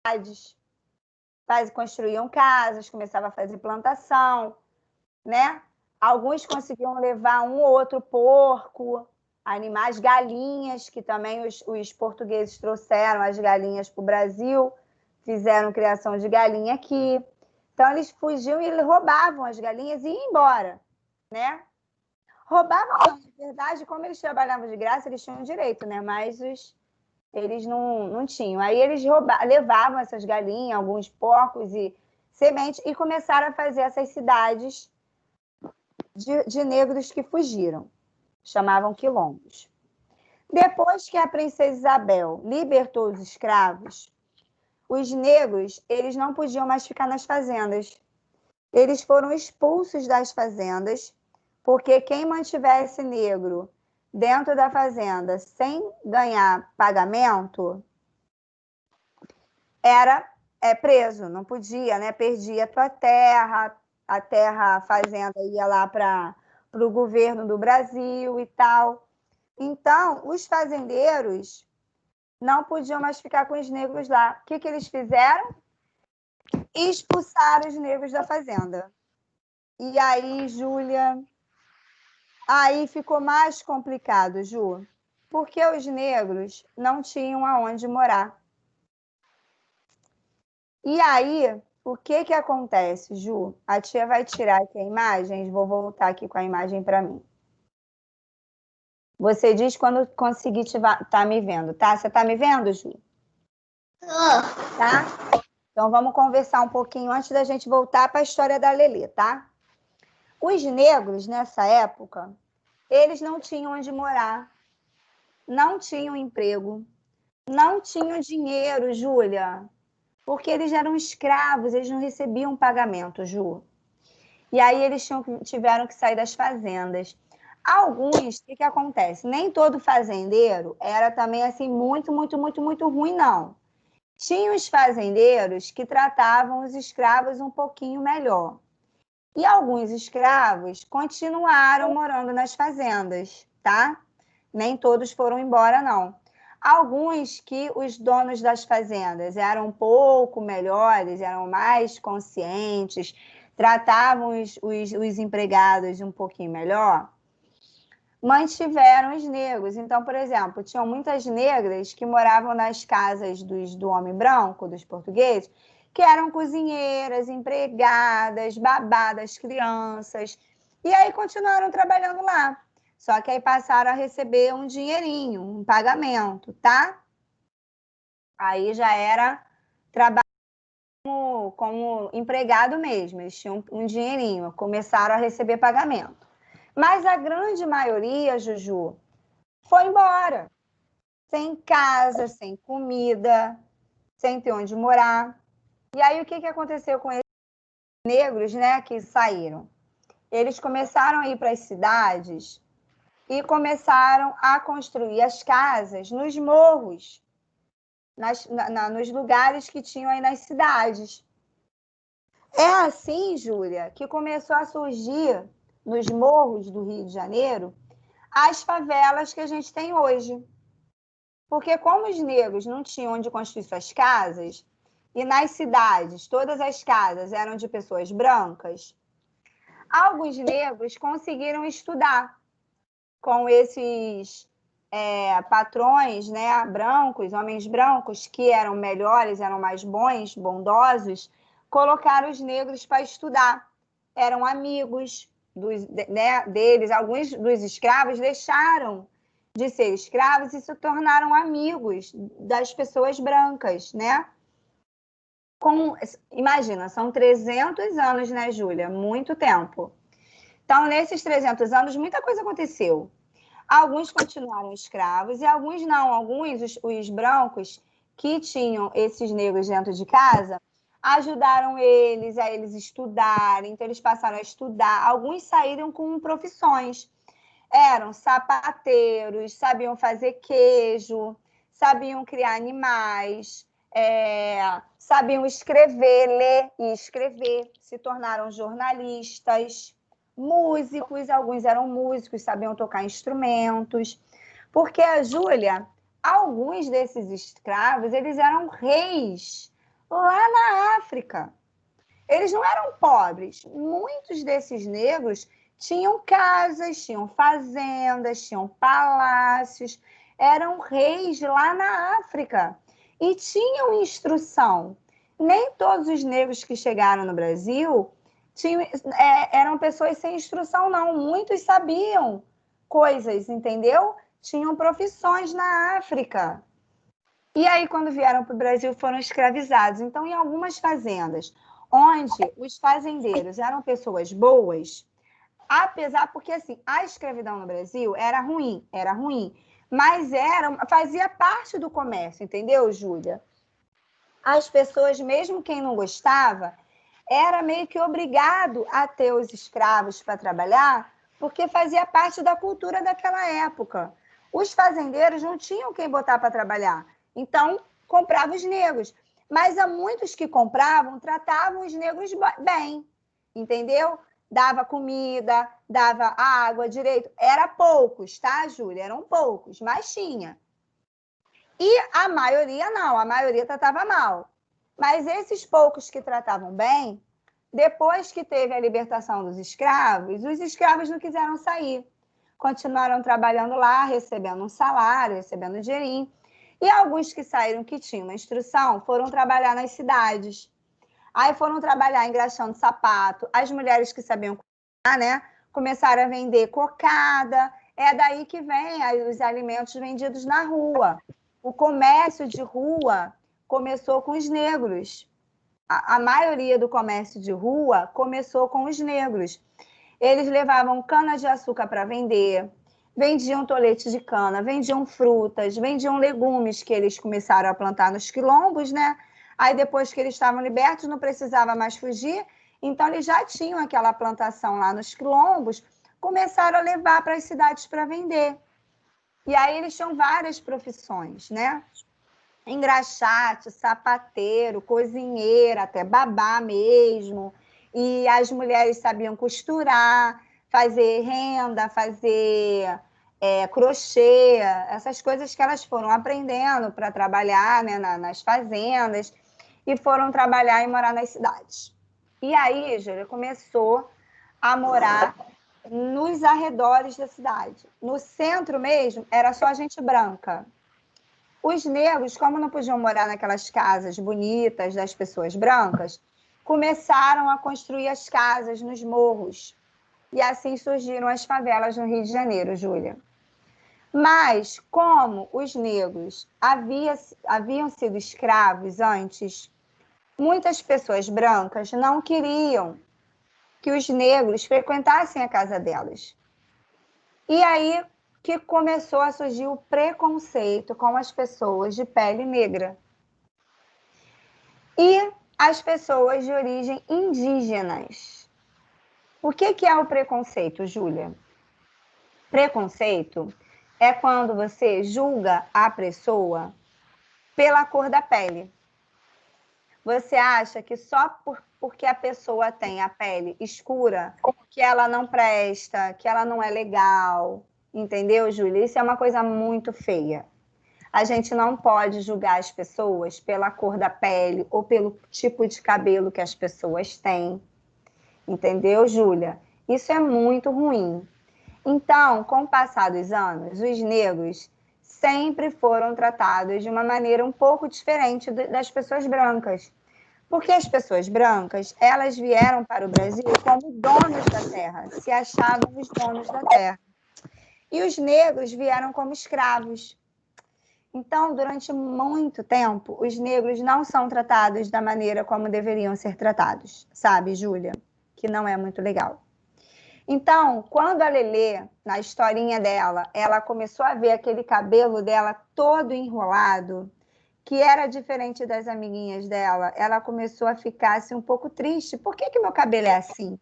fazer cidades, construíam casas, começavam a fazer plantação, né? Alguns conseguiam levar um ou outro porco, animais, galinhas, que também os portugueses trouxeram as galinhas para o Brasil, fizeram criação de galinha aqui. Então, eles fugiam e eles roubavam as galinhas e iam embora, né? Roubavam, não, na verdade, como eles trabalhavam de graça, eles tinham direito, né? Mas eles não tinham. Aí eles levavam essas galinhas, alguns porcos e sementes, e começaram a fazer essas cidades de negros que fugiram. Chamavam quilombos. Depois que a princesa Isabel libertou os escravos, os negros, eles não podiam mais ficar nas fazendas. Eles foram expulsos das fazendas, porque quem mantivesse negro dentro da fazenda sem ganhar pagamento era preso, não podia, né? Perdia a tua terra, a terra, a fazenda ia lá para o governo do Brasil e tal. Então, os fazendeiros não podiam mais ficar com os negros lá. O que eles fizeram? Expulsaram os negros da fazenda. E aí, Júlia, aí ficou mais complicado, Ju, porque os negros não tinham aonde morar. E aí, o que acontece, Ju? A tia vai tirar aqui a imagem, vou voltar aqui com a imagem para mim. Você diz quando conseguir tá me vendo, tá? Você tá me vendo, Ju? Tá? Então, vamos conversar um pouquinho antes da gente voltar para a história da Lelê, tá? Os negros, nessa época, eles não tinham onde morar, não tinham emprego, não tinham dinheiro, Júlia, porque eles eram escravos, eles não recebiam pagamento, Ju. E aí eles tiveram que sair das fazendas. Alguns, o que acontece? Nem todo fazendeiro era também assim muito ruim, não. Tinha os fazendeiros que tratavam os escravos um pouquinho melhor. E alguns escravos continuaram morando nas fazendas, tá? Nem todos foram embora, não. Alguns que os donos das fazendas eram um pouco melhores, eram mais conscientes, tratavam os empregados um pouquinho melhor, mantiveram os negros. Então, por exemplo, tinham muitas negras que moravam nas casas do homem branco, dos portugueses, que eram cozinheiras, empregadas, babá das crianças, e aí continuaram trabalhando lá. Só que aí passaram a receber um dinheirinho, um pagamento, tá? Aí já era trabalho como empregado mesmo, eles tinham um dinheirinho, começaram a receber pagamento. Mas a grande maioria, Juju, foi embora, sem casa, sem comida, sem ter onde morar. E aí o que aconteceu com esses negros, né, que saíram? Eles começaram a ir para as cidades e começaram a construir as casas nos morros, nos lugares que tinham aí nas cidades. É assim, Júlia, que começou a surgir nos morros do Rio de Janeiro as favelas que a gente tem hoje. Porque como os negros não tinham onde construir suas casas, e nas cidades todas as casas eram de pessoas brancas, alguns negros conseguiram estudar com esses patrões, né, brancos, homens brancos, que eram melhores, eram mais bons, bondosos, colocaram os negros para estudar. Eram amigos deles. Alguns dos escravos deixaram de ser escravos e se tornaram amigos das pessoas brancas, né? Imagina, são 300 anos, né, Júlia? Muito tempo. Então, nesses 300 anos, muita coisa aconteceu. Alguns continuaram escravos e alguns não. Alguns, os brancos, que tinham esses negros dentro de casa, ajudaram eles a eles estudarem. Então, eles passaram a estudar. Alguns saíram com profissões. Eram sapateiros, sabiam fazer queijo, sabiam criar animais, sabiam escrever, ler e escrever. Se tornaram jornalistas. Músicos, alguns eram músicos, sabiam tocar instrumentos. Porque a Júlia, alguns desses escravos, eles eram reis lá na África. Eles não eram pobres. Muitos desses negros tinham casas, tinham fazendas, tinham palácios, eram reis lá na África e tinham instrução. Nem todos os negros que chegaram no Brasil eram pessoas sem instrução, não. Muitos sabiam coisas, entendeu? Tinham profissões na África. E aí, quando vieram para o Brasil, foram escravizados. Então, em algumas fazendas, onde os fazendeiros eram pessoas boas, porque assim, a escravidão no Brasil era ruim, mas fazia parte do comércio, entendeu, Júlia? As pessoas, mesmo quem não gostava, era meio que obrigado a ter os escravos para trabalhar, porque fazia parte da cultura daquela época. Os fazendeiros não tinham quem botar para trabalhar, então compravam os negros. Mas há muitos que compravam, tratavam os negros bem, entendeu? Dava comida, dava água direito. Era poucos, tá, Júlia? Eram poucos, mas tinha. E a maioria não, a maioria tratava mal. Mas esses poucos que tratavam bem, depois que teve a libertação dos escravos, os escravos não quiseram sair. Continuaram trabalhando lá, recebendo um salário, recebendo dinheirinho. E alguns que saíram, que tinham uma instrução, foram trabalhar nas cidades. Aí foram trabalhar engraxando sapato. As mulheres que sabiam cozinhar, né, começaram a vender cocada. É daí que vem os alimentos vendidos na rua. O comércio de rua começou com os negros. A maioria do comércio de rua começou com os negros. Eles levavam cana-de-açúcar para vender, vendiam tolete de cana, vendiam frutas, vendiam legumes que eles começaram a plantar nos quilombos, né? Aí, depois que eles estavam libertos, não precisava mais fugir, então eles já tinham aquela plantação lá nos quilombos, começaram a levar para as cidades para vender. E aí eles tinham várias profissões, né? Engraxate, sapateiro, cozinheira, até babá mesmo. E as mulheres sabiam costurar, fazer renda, fazer crochê, essas coisas que elas foram aprendendo para trabalhar, né, nas fazendas, e foram trabalhar e morar nas cidades. E aí, Júlia, começou a morar nos arredores da cidade. No centro mesmo, era só gente branca. Os negros, como não podiam morar naquelas casas bonitas das pessoas brancas, começaram a construir as casas nos morros. E assim surgiram as favelas no Rio de Janeiro, Júlia. Mas, como os negros haviam sido escravos antes, muitas pessoas brancas não queriam que os negros frequentassem a casa delas. E aí que começou a surgir o preconceito com as pessoas de pele negra. E as pessoas de origem indígenas. O que é o preconceito, Júlia? Preconceito é quando você julga a pessoa pela cor da pele. Você acha que só porque a pessoa tem a pele escura, que ela não presta, que ela não é legal, entendeu, Júlia? Isso é uma coisa muito feia. A gente não pode julgar as pessoas pela cor da pele ou pelo tipo de cabelo que as pessoas têm. Entendeu, Júlia? Isso é muito ruim. Então, com o passar dos anos, os negros sempre foram tratados de uma maneira um pouco diferente das pessoas brancas. Porque as pessoas brancas, elas vieram para o Brasil como donos da terra, se achavam os donos da terra. E os negros vieram como escravos. Então, durante muito tempo, os negros não são tratados da maneira como deveriam ser tratados, sabe, Júlia? Que não é muito legal. Então, quando a Lelê, na historinha dela, ela começou a ver aquele cabelo dela todo enrolado, que era diferente das amiguinhas dela, ela começou a ficar assim, um pouco triste. Por que meu cabelo é assim?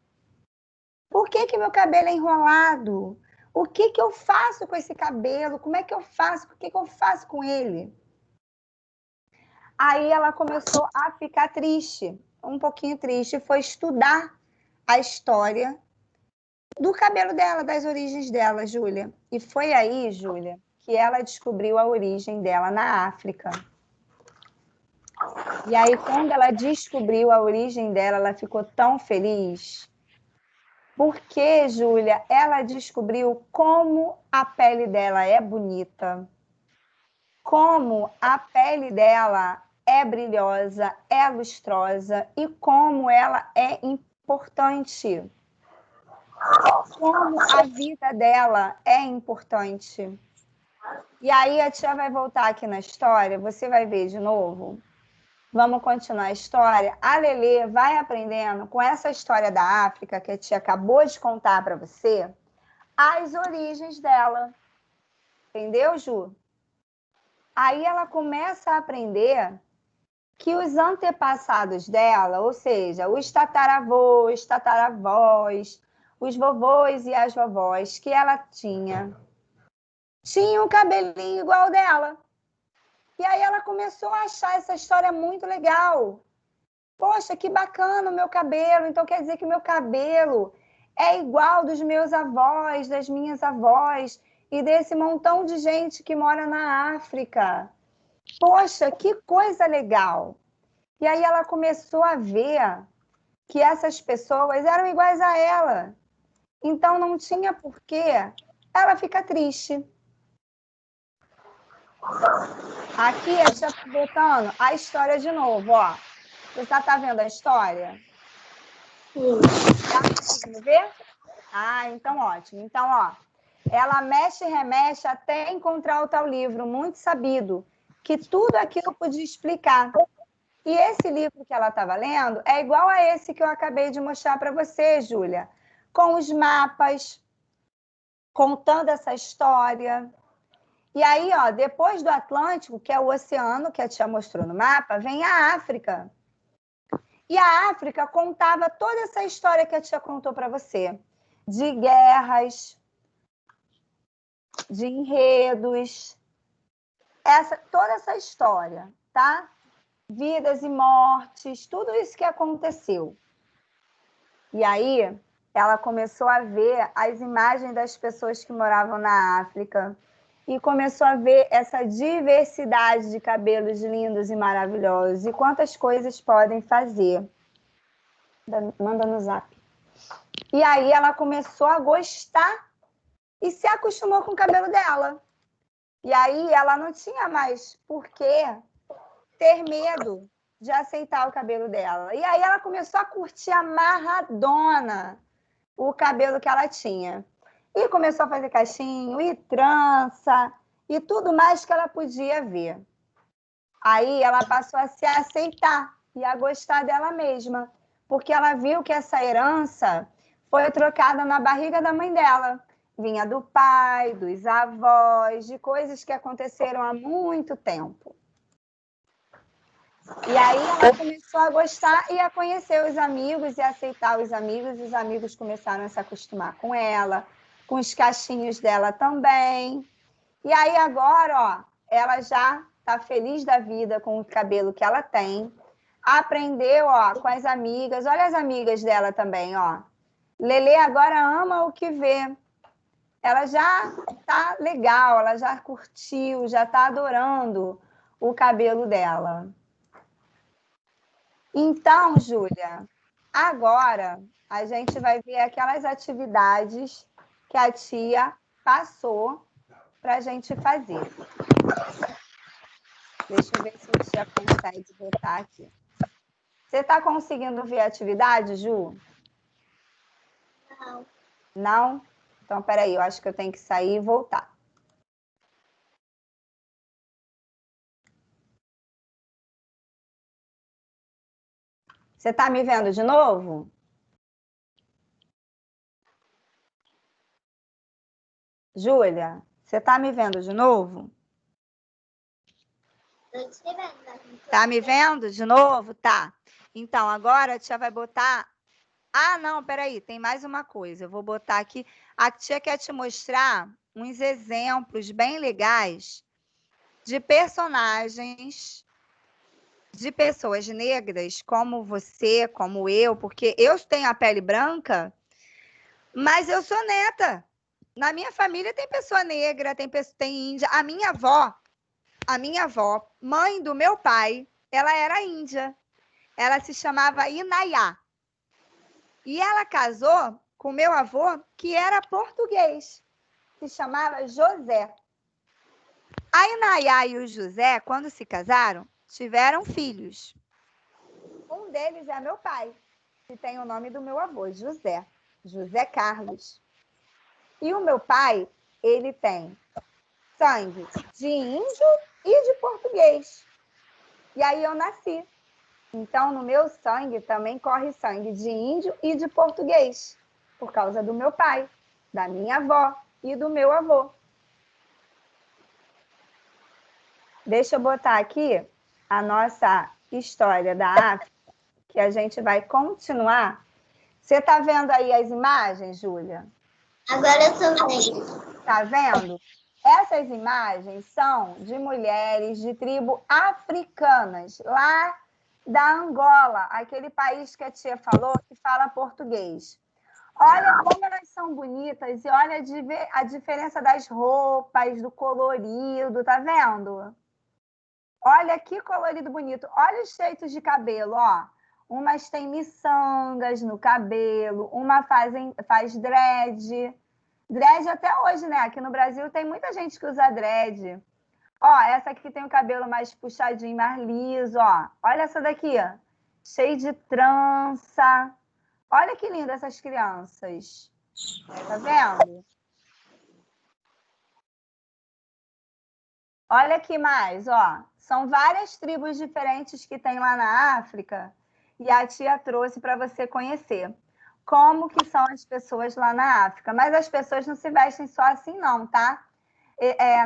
Por que meu cabelo é enrolado? O que eu faço com esse cabelo? Como é que eu faço? O que eu faço com ele? Aí ela começou a ficar triste, um pouquinho triste, e foi estudar a história do cabelo dela, das origens dela, Júlia. E foi aí, Júlia, que ela descobriu a origem dela na África. E aí, quando ela descobriu a origem dela, ela ficou tão feliz. Porque, Júlia, ela descobriu como a pele dela é bonita, como a pele dela é brilhosa, é lustrosa e como ela é importante. Como a vida dela é importante. E aí a tia vai voltar aqui na história, você vai ver de novo. Vamos continuar a história. A Lelê vai aprendendo com essa história da África que a tia acabou de contar para você, as origens dela. Entendeu, Ju? Aí ela começa a aprender que os antepassados dela, ou seja, os tataravôs, tataravós, os vovôs e as vovós que ela tinham um cabelinho igual dela. E aí ela começou a achar essa história muito legal. Poxa, que bacana o meu cabelo. Então quer dizer que o meu cabelo é igual dos meus avós, das minhas avós e desse montão de gente que mora na África. Poxa, que coisa legal. E aí ela começou a ver que essas pessoas eram iguais a ela. Então não tinha porquê ela ficar triste. Aqui a tia tá botando a história de novo, ó. Você já tá vendo a história? Sim. Tá conseguindo ver? Ah, então ótimo. Então, ó, ela mexe e remexe até encontrar o tal livro muito sabido, que tudo aquilo podia explicar. E esse livro que ela estava lendo é igual a esse que eu acabei de mostrar para você, Júlia, com os mapas, contando essa história. E aí, ó, depois do Atlântico, que é o oceano que a tia mostrou no mapa, vem a África. E a África contava toda essa história que a tia contou para você, de guerras, de enredos, toda essa história, tá? Vidas e mortes, tudo isso que aconteceu. E aí, ela começou a ver as imagens das pessoas que moravam na África e começou a ver essa diversidade de cabelos lindos e maravilhosos e quantas coisas podem fazer. Manda no zap. E aí ela começou a gostar e se acostumou com o cabelo dela. E aí ela não tinha mais por que ter medo de aceitar o cabelo dela. E aí ela começou a curtir amarradona o cabelo que ela tinha. E começou a fazer cachinho e trança e tudo mais que ela podia ver. Aí ela passou a se aceitar e a gostar dela mesma, porque ela viu que essa herança foi trocada na barriga da mãe dela. Vinha do pai, dos avós, de coisas que aconteceram há muito tempo. E aí ela começou a gostar e a conhecer os amigos e aceitar os amigos. E os amigos começaram a se acostumar com ela, com os cachinhos dela também. E aí agora, ó, ela já está feliz da vida com o cabelo que ela tem. Aprendeu, ó, com as amigas. Olha as amigas dela também, ó. Lelê agora ama o que vê. ela já tá legal, ela já curtiu, já tá adorando o cabelo dela. Então, Júlia, agora a gente vai ver aquelas atividades que a tia passou para a gente fazer. Deixa eu ver se a tia consegue botar aqui. Você está conseguindo ver a atividade, Ju? Não. Não? Então, peraí, eu acho que eu tenho que sair e voltar. Você está me vendo de novo? Júlia, você está me vendo de novo? Tô te vendo. Tá me vendo de novo? Tá. Então, agora a tia vai botar... Ah, não, peraí, tem mais uma coisa. Eu vou botar aqui... A tia quer te mostrar uns exemplos bem legais de personagens de pessoas negras, como você, como eu, porque eu tenho a pele branca, mas eu sou neta. Na minha família tem pessoa negra, tem índia. A minha avó, mãe do meu pai, ela era índia. Ela se chamava Inayá. E ela casou com meu avô, que era português. Se chamava José. A Inayá e o José, quando se casaram, tiveram filhos. Um deles é meu pai, que tem o nome do meu avô, José. José Carlos. E o meu pai, ele tem sangue de índio e de português. E aí eu nasci. Então, no meu sangue também corre sangue de índio e de português, por causa do meu pai, da minha avó e do meu avô. Deixa eu botar aqui a nossa história da África, que a gente vai continuar. Você está vendo aí as imagens, Júlia? Agora eu tô vendo. Está vendo? Essas imagens são de mulheres de tribo africanas, lá da Angola, aquele país que a tia falou que fala português. Olha como elas são bonitas e olha a diferença das roupas, do colorido, tá vendo? Olha que colorido bonito. Olha os jeitos de cabelo, ó. Umas têm miçangas no cabelo, uma faz dread. Dread até hoje, né? Aqui no Brasil tem muita gente que usa dread. Ó, essa aqui tem o cabelo mais puxadinho, mais liso, ó. Olha essa daqui, ó. Cheio de trança. Olha que linda essas crianças. Tá vendo? Olha aqui mais, ó. São várias tribos diferentes que tem lá na África e a tia trouxe para você conhecer como que são as pessoas lá na África. Mas as pessoas não se vestem só assim, não, tá?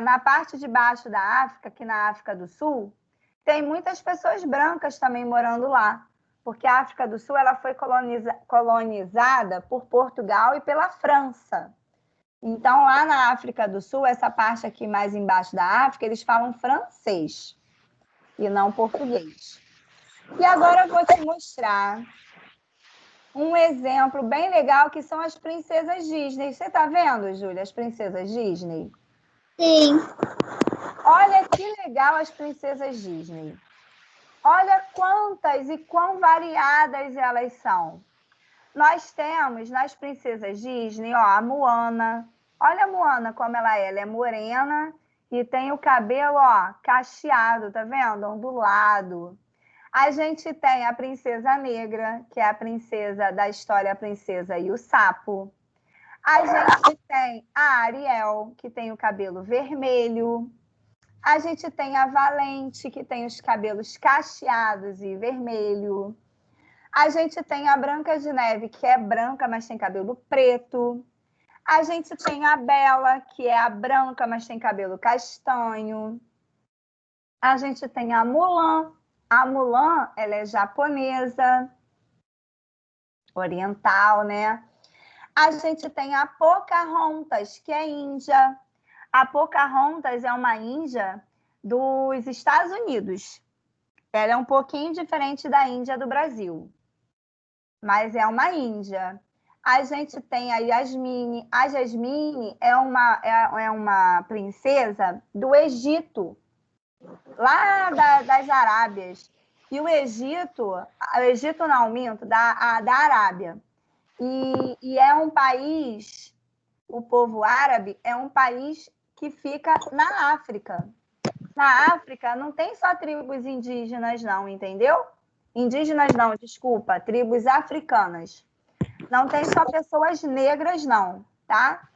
Na parte de baixo da África, aqui na África do Sul, tem muitas pessoas brancas também morando lá, porque a África do Sul ela foi colonizada por Portugal e pela França. Então, lá na África do Sul, essa parte aqui mais embaixo da África, eles falam francês e não português. E agora eu vou te mostrar um exemplo bem legal que são as princesas Disney. Você está vendo, Júlia, as princesas Disney? Sim. Olha que legal as princesas Disney. Olha quantas e quão variadas elas são. Nós temos nas princesas Disney, ó, a Moana. Olha a Moana como ela é. Ela é morena e tem o cabelo, ó, cacheado, tá vendo? Ondulado. A gente tem a Princesa Negra, que é a princesa da história A Princesa e o Sapo. A gente tem a Ariel, que tem o cabelo vermelho. A gente tem a Valente, que tem os cabelos cacheados e vermelho. A gente tem a Branca de Neve, que é branca, mas tem cabelo preto. A gente tem a Bela, que é a branca, mas tem cabelo castanho. A gente tem a Mulan. A Mulan, ela é japonesa, oriental, né? A gente tem a Pocahontas, que é índia. A Pocahontas é uma índia dos Estados Unidos. Ela é um pouquinho diferente da Índia do Brasil, mas é uma índia. A gente tem a Yasmine. A Yasmine é uma princesa do Egito, lá das Arábias. E o Egito não, minto, da Arábia. E é um país, o povo árabe é um país que fica na África. Na África não tem só tribos indígenas, não, entendeu? Indígenas não, desculpa, tribos africanas. Não tem só pessoas negras, não, tá?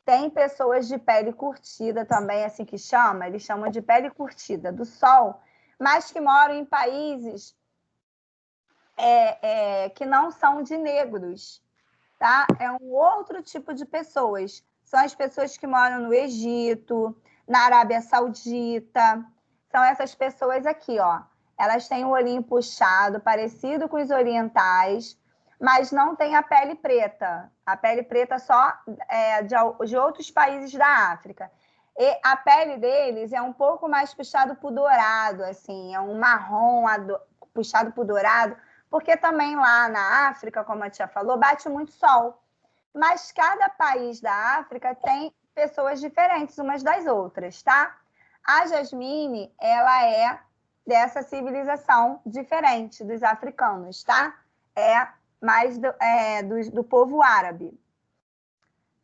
Tem pessoas de pele curtida também, assim que chama, eles chamam de pele curtida, do sol, mas que moram em países que não são de negros, tá? É um outro tipo de pessoas. São as pessoas que moram no Egito, na Arábia Saudita. São essas pessoas aqui, ó. Elas têm o olhinho puxado, parecido com os orientais, mas não tem a pele preta. A pele preta só de outros países da África. E a pele deles é um pouco mais puxado para o dourado, assim, é um marrom puxado para o dourado, porque também lá na África, como a tia falou, bate muito sol. Mas cada país da África tem pessoas diferentes umas das outras, tá? A Jasmine, ela é dessa civilização diferente dos africanos, tá? É mais do povo árabe.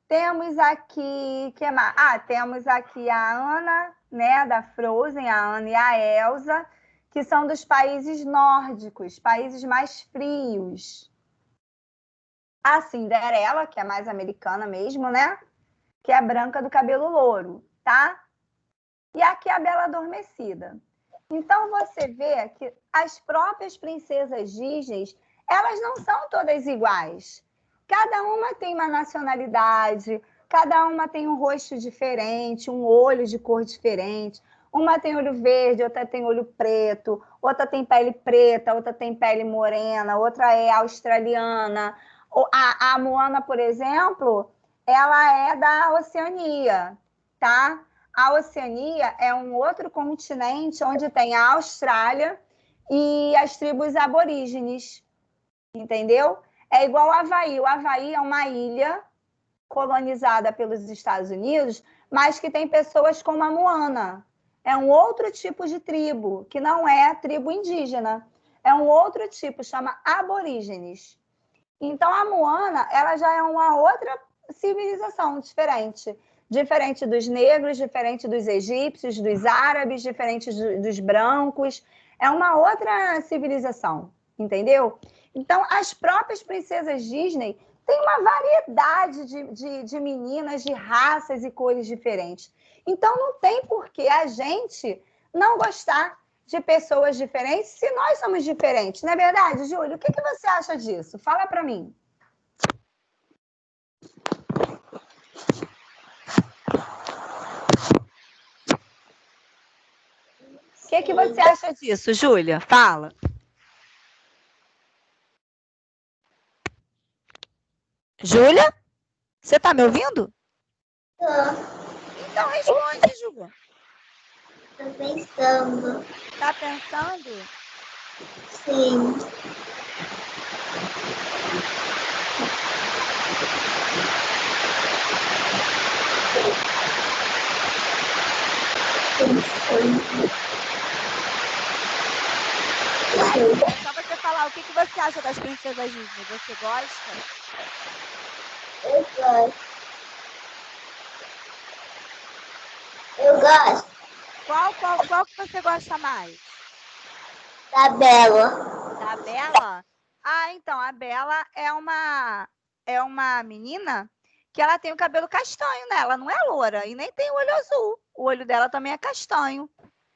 Temos aqui, que mais? Temos aqui a Ana, né, da Frozen, a Ana e a Elsa, que são dos países nórdicos, países mais frios. A Cinderela, que é mais americana mesmo, né? Que é branca do cabelo louro, tá? E aqui a Bela Adormecida. Então, você vê que as próprias princesas Disney, elas não são todas iguais. Cada uma tem uma nacionalidade, cada uma tem um rosto diferente, um olho de cor diferente. Uma tem olho verde, outra tem olho preto, outra tem pele preta, outra tem pele morena, outra é australiana. A Moana, por exemplo, ela é da Oceania, tá? A Oceania é um outro continente onde tem a Austrália e as tribos aborígenes, entendeu? É igual o Havaí. O Havaí é uma ilha colonizada pelos Estados Unidos, mas que tem pessoas como a Moana. É um outro tipo de tribo, que não é tribo indígena. É um outro tipo, chama aborígenes. Então, a Moana, ela já é uma outra civilização diferente. Diferente dos negros, diferente dos egípcios, dos árabes, diferente dos brancos. É uma outra civilização, entendeu? Então, as próprias princesas Disney têm uma variedade de meninas, de raças e cores diferentes. Então, não tem por que a gente não gostar de pessoas diferentes se nós somos diferentes. Não é verdade, Júlio? O que você acha disso? Fala para mim. O que você acha disso, Júlia? Fala. Júlia? Você está me ouvindo? Então responde, Júlia. Estou pensando. Está pensando? Sim. É só você falar o que você acha das princesas Disney. Você gosta? Eu gosto. Eu gosto. Qual que você gosta mais? Da Bela. Da Bela? Então, a Bela é uma menina que ela tem o cabelo castanho, né? Ela não é loura e nem tem o olho azul. O olho dela também é castanho.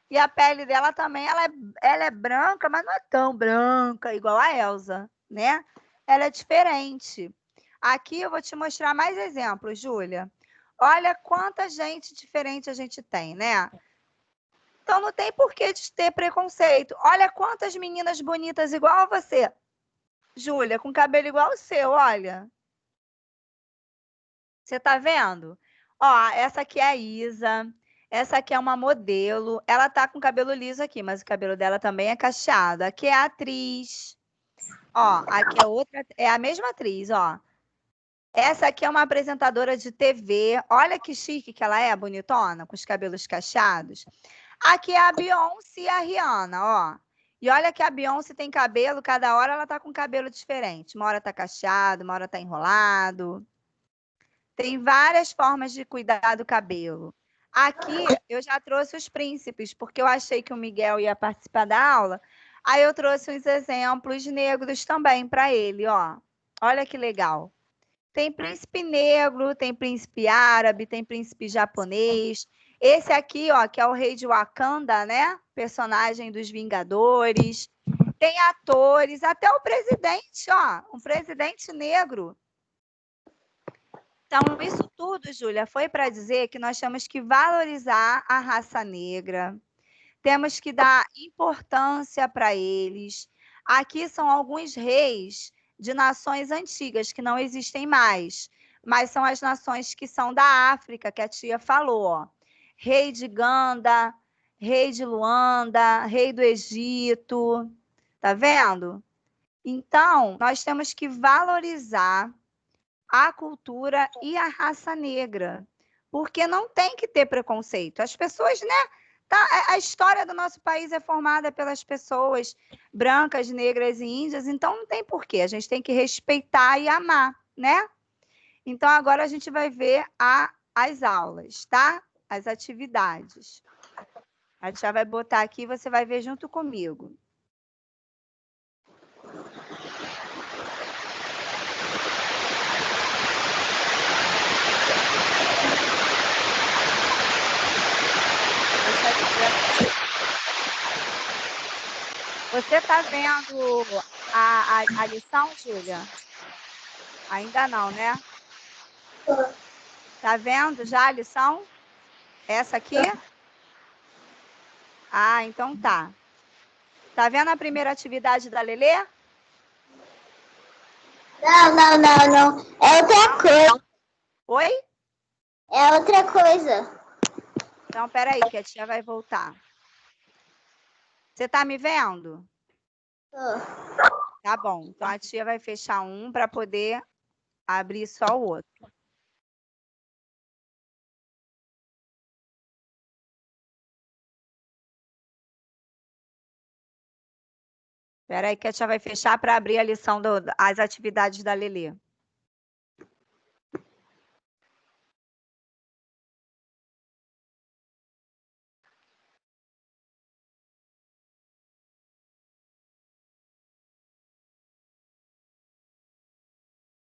E a pele dela também, ela é branca, mas não é tão branca igual a Elsa, né? Ela é diferente. Aqui eu vou te mostrar mais exemplos, Júlia. Olha quanta gente diferente a gente tem, né? Então não tem por que ter preconceito. Olha quantas meninas bonitas igual a você, Júlia, com cabelo igual ao seu, olha. Você tá vendo? Ó, essa aqui é a Isa. Essa aqui é uma modelo. Ela tá com cabelo liso aqui, mas o cabelo dela também é cacheado. Aqui é a atriz. Ó, aqui é outra, é a mesma atriz, ó. Essa aqui é uma apresentadora de TV. Olha que chique que ela é, bonitona, com os cabelos cacheados. Aqui é a Beyoncé e a Rihanna, ó. E olha que a Beyoncé tem cabelo, cada hora ela tá com cabelo diferente. Uma hora tá cacheado, uma hora tá enrolado. Tem várias formas de cuidar do cabelo. Aqui eu já trouxe os príncipes, porque eu achei que o Miguel ia participar da aula. Aí eu trouxe uns exemplos negros também para ele, ó. Olha que legal. Tem príncipe negro, tem príncipe árabe, tem príncipe japonês. Esse aqui, ó, que é o rei de Wakanda, né? Personagem dos Vingadores. Tem atores, até o presidente, ó, um presidente negro. Então, isso tudo, Júlia, foi para dizer que nós temos que valorizar a raça negra, temos que dar importância para eles. Aqui são alguns reis de nações antigas que não existem mais, mas são as nações que são da África, que a tia falou. Ó. Rei de Ganda, rei de Luanda, rei do Egito. Tá vendo? Então, nós temos que valorizar a cultura e a raça negra, porque não tem que ter preconceito. As pessoas, né? A história do nosso país é formada pelas pessoas brancas, negras e índias, então não tem porquê. A gente tem que respeitar e amar, né? Então agora a gente vai ver as aulas, tá? As atividades. A tia vai botar aqui e você vai ver junto comigo. Você está vendo a lição, Júlia? Ainda não, né? Tá vendo já a lição? Essa aqui? Ah, então tá. Tá vendo a primeira atividade da Lelê? Não. É outra coisa. Oi? É outra coisa. Então, peraí, que a tia vai voltar. Você tá me vendo? Tá bom. Então, a tia vai fechar um para poder abrir só o outro. Peraí, que a tia vai fechar para abrir a lição as atividades da Lelê.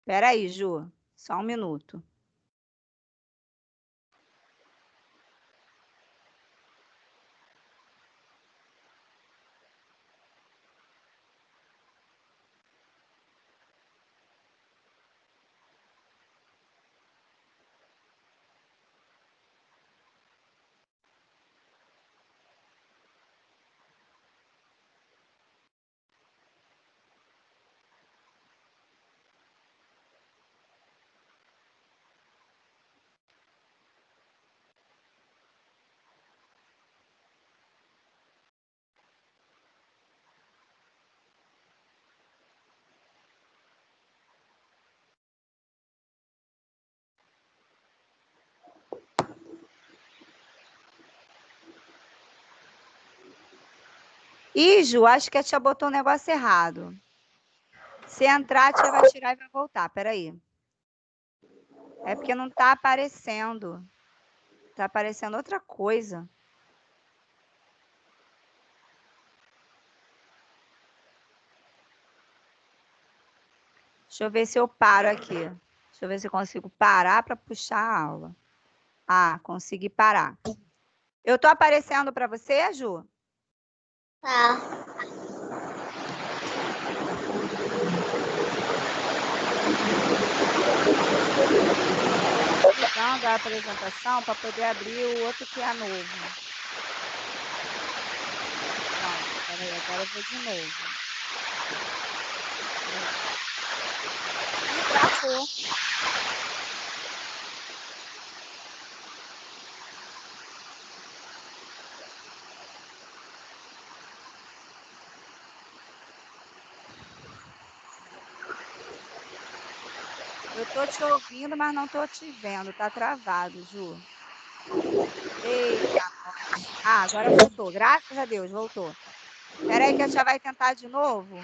Peraí, Ju. Só um minuto. Ih, Ju, acho que a tia botou o negócio errado. Se entrar, a tia vai tirar e vai voltar. Peraí. É porque não tá aparecendo. Tá aparecendo outra coisa. Deixa eu ver se eu paro aqui. Deixa eu ver se eu consigo parar para puxar a aula. Ah, consegui parar. Eu tô aparecendo para você, Ju? Tá. Mudando a apresentação para poder abrir o outro que é novo. Não, peraí, agora eu vou de novo. E travou. Eu tô te ouvindo, mas não tô te vendo. Tá travado, Ju. Eita, nós. Ah, agora voltou. Graças a Deus, voltou. Espera aí que a tia vai tentar de novo.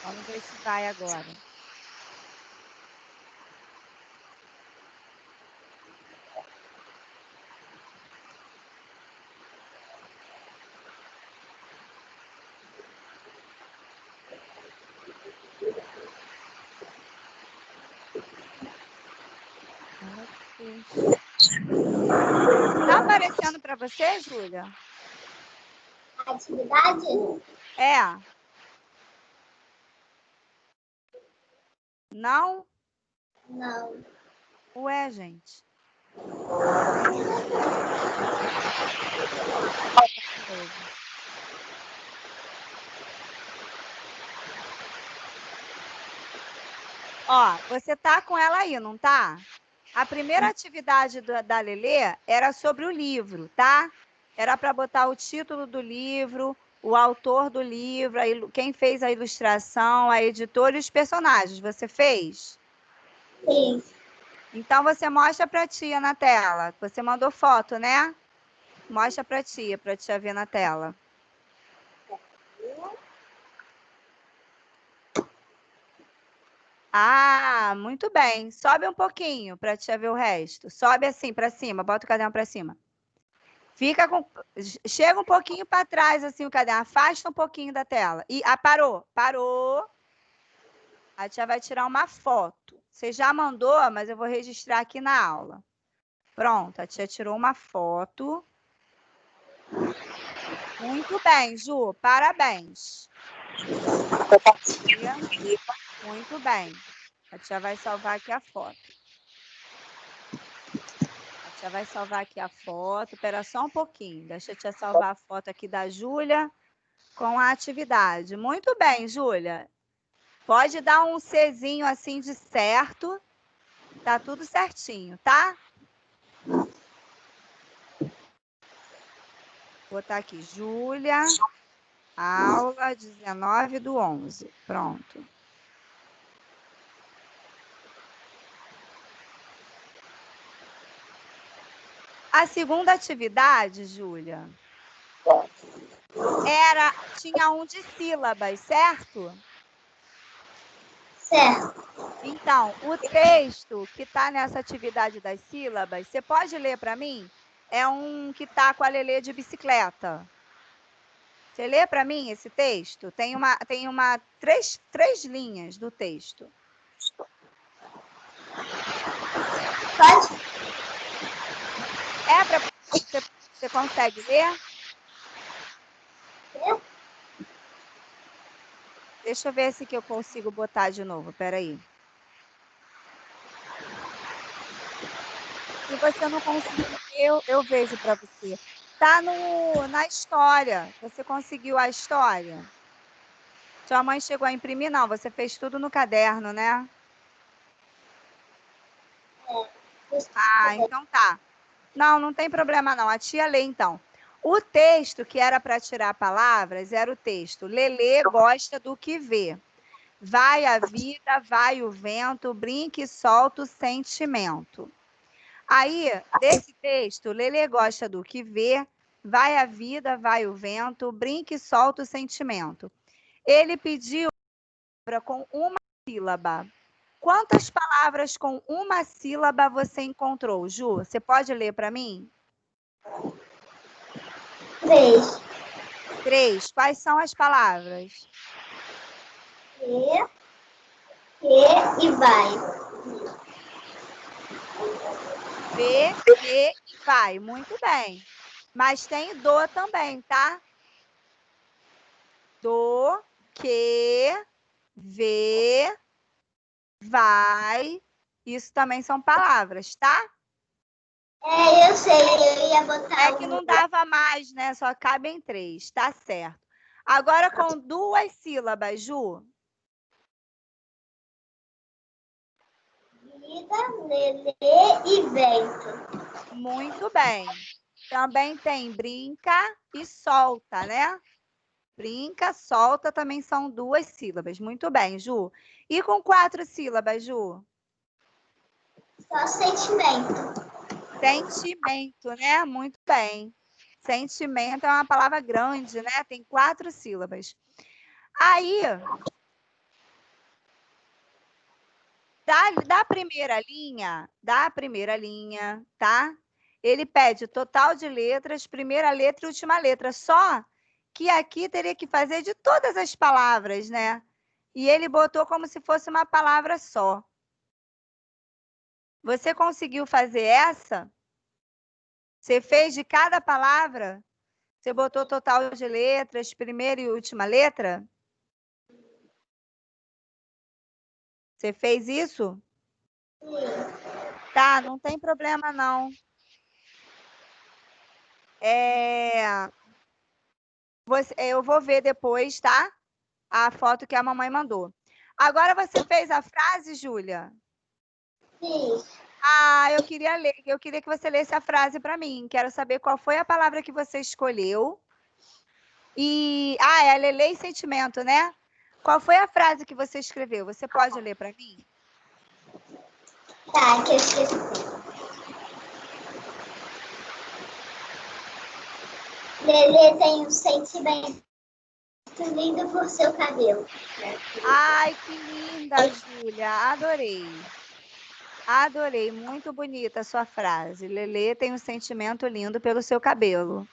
Vamos ver se vai agora. Tá aparecendo para você, Júlia? Atividade? É. Não? Não. Ué, gente. Ó, você tá com ela aí, não tá? A primeira atividade da Lelê era sobre o livro, tá? Era para botar o título do livro, o autor do livro, quem fez a ilustração, a editora e os personagens. Você fez? Sim. Então você mostra para a tia na tela. Você mandou foto, né? Mostra para a tia ver na tela. Ah, muito bem. Sobe um pouquinho para a tia ver o resto. Sobe assim para cima, bota o caderno para cima. Chega um pouquinho para trás assim o caderno, afasta um pouquinho da tela. E parou. A tia vai tirar uma foto. Você já mandou, mas eu vou registrar aqui na aula. Pronto, a tia tirou uma foto. Muito bem, Ju, parabéns. Muito bem. A tia vai salvar aqui a foto. A tia vai salvar aqui a foto. Espera só um pouquinho. Deixa a tia salvar a foto aqui da Júlia com a atividade. Muito bem, Júlia. Pode dar um Czinho assim de certo. Tá tudo certinho, tá? Vou botar aqui, Júlia, aula 19/11. Pronto. A segunda atividade, Júlia, tinha um de sílabas, certo? Certo. Então, o texto que está nessa atividade das sílabas, você pode ler para mim? É um que está com a Lelê de bicicleta. Você lê para mim esse texto? Tem três linhas do texto. Pode? Você consegue ler? Deixa eu ver se que eu consigo botar de novo. Peraí. Se você não conseguir, eu vejo para você. Está na história. Você conseguiu a história? Sua mãe chegou a imprimir? Não, você fez tudo no caderno, né? Ah, então tá. Não tem problema não. A tia lê então. O texto que era para tirar palavras era o texto: Lelê gosta do que vê. Vai a vida, vai o vento, brinca e solta o sentimento. Aí, desse texto, Lelê gosta do que vê, vai a vida, vai o vento, brinca e solta o sentimento. Ele pediu com uma sílaba. Quantas palavras com uma sílaba você encontrou, Ju? Você pode ler para mim? 3. 3. Quais são as palavras? E vai. Vê, que e vai. Muito bem. Mas tem do também, tá? Do, que, vê, vai. Isso também são palavras, tá? Eu sei, eu ia botar É que não dava mais, né? Só cabem 3, tá certo. Agora com 2 sílabas, Ju. Vida, Lelê e vento. Muito bem. Também tem brinca e solta, né? Brinca, solta também são 2 sílabas. Muito bem, Ju. E com 4 sílabas, Ju? Só sentimento. Sentimento, né? Muito bem. Sentimento é uma palavra grande, né? Tem 4 sílabas. Aí, da primeira linha, tá? Ele pede total de letras, primeira letra e última letra. Só que aqui teria que fazer de todas as palavras, né? E ele botou como se fosse uma palavra só. Você conseguiu fazer essa? Você fez de cada palavra? Você botou total de letras, primeira e última letra? Você fez isso? Tá, não tem problema não. Eu vou ver depois, tá? A foto que a mamãe mandou. Agora você fez a frase, Júlia? Sim. Ah, eu queria ler. Eu queria que você lesse a frase para mim. Quero saber qual foi a palavra que você escolheu. É Lelê e sentimento, né? Qual foi a frase que você escreveu? Você pode ler para mim? Tá, que eu esqueci. Lelê tem um sentimento lindo por seu cabelo. Ai, que linda, Júlia. Adorei. Adorei. Muito bonita a sua frase. Lelê tem um sentimento lindo pelo seu cabelo.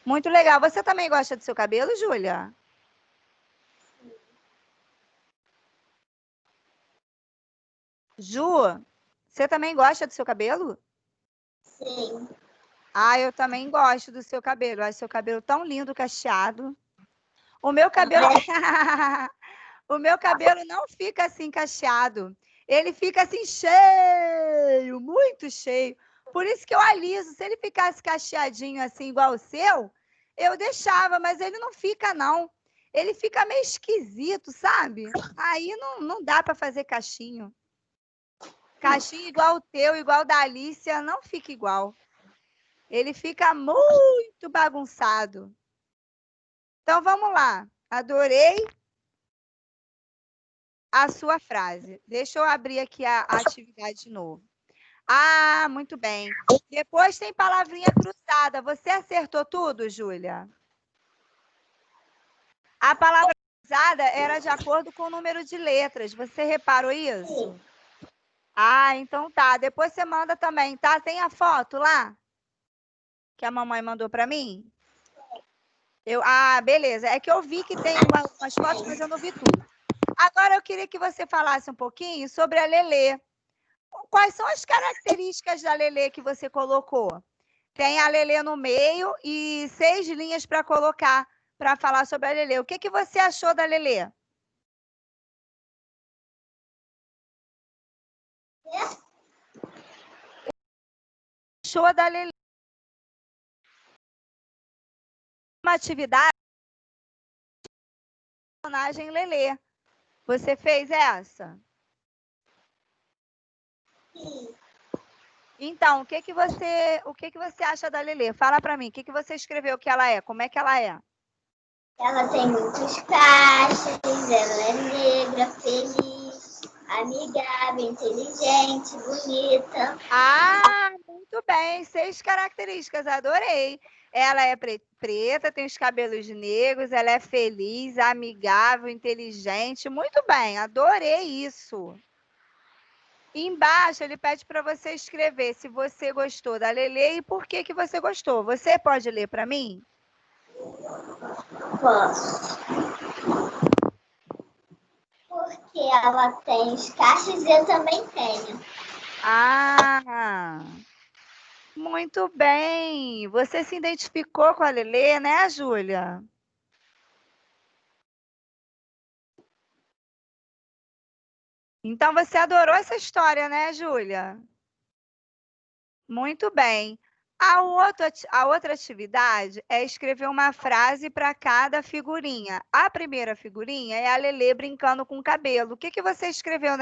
Muito legal. Você também gosta do seu cabelo, Júlia? Ju, você também gosta do seu cabelo? Sim. Ah, eu também gosto do seu cabelo. Acho seu cabelo tão lindo, cacheado. O meu cabelo... O meu cabelo não fica assim cacheado. Ele fica assim cheio, muito cheio. Por isso que eu aliso. Se ele ficasse cacheadinho assim, igual o seu, eu deixava, mas ele não fica, não. Ele fica meio esquisito, sabe? Aí não dá para fazer cachinho. Cachinho igual o teu, igual o da Alicia, não fica igual. Ele fica muito bagunçado. Então, vamos lá. Adorei a sua frase. Deixa eu abrir aqui a atividade de novo. Ah, muito bem. Depois tem palavrinha cruzada. Você acertou tudo, Júlia? A palavra cruzada era de acordo com o número de letras. Você reparou isso? Ah, então tá. Depois você manda também, tá? Tem a foto lá? Que a mamãe mandou para mim? Beleza. É que eu vi que tem umas fotos, mas eu não vi tudo. Agora eu queria que você falasse um pouquinho sobre a Lelê. Quais são as características da Lelê que você colocou? Tem a Lelê no meio e 6 linhas para colocar para falar sobre a Lelê. O que você achou da Lelê? Achou da Lelê? Uma atividade personagem Lelê. Você fez essa? Sim. Então, o que você acha da Lelê? Fala para mim, o que você escreveu que ela é? Como é que ela é? Ela tem muitos cachos, ela é negra, feliz, amigável, inteligente, bonita. Ah, muito bem, 6 características, adorei. Ela é preta, tem os cabelos negros, ela é feliz, amigável, inteligente. Muito bem, adorei isso. Embaixo ele pede para você escrever se você gostou da Lelê e por que você gostou. Você pode ler para mim? Posso. Porque ela tem os cachos e eu também tenho. Ah, muito bem. Você se identificou com a Lelê, né, Júlia? Então você adorou essa história, né, Júlia? Muito bem. A outra atividade é escrever uma frase para cada figurinha. A primeira figurinha é a Lelê brincando com o cabelo. O que você escreveu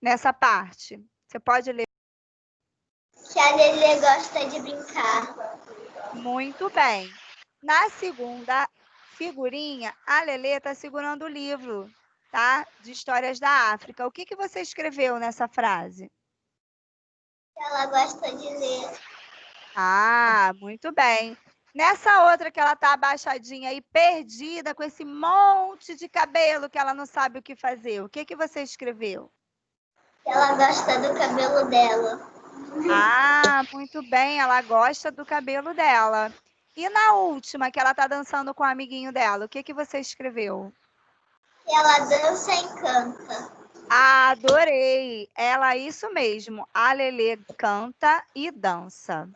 nessa parte? Você pode ler? Que a Lelê gosta de brincar. Muito bem. Na segunda figurinha, a Lelê está segurando o livro, tá? De histórias da África. O que você escreveu nessa frase? Ela gosta de ler. Ah, muito bem. Nessa outra que ela está abaixadinha e perdida com esse monte de cabelo que ela não sabe o que fazer. O que você escreveu? Ela gosta do cabelo dela. Ah, muito bem. Ela gosta do cabelo dela. E na última, que ela está dançando com o amiguinho dela, o que você escreveu? Ela dança e canta. Adorei! Ela, isso mesmo. A Lelê canta e dança.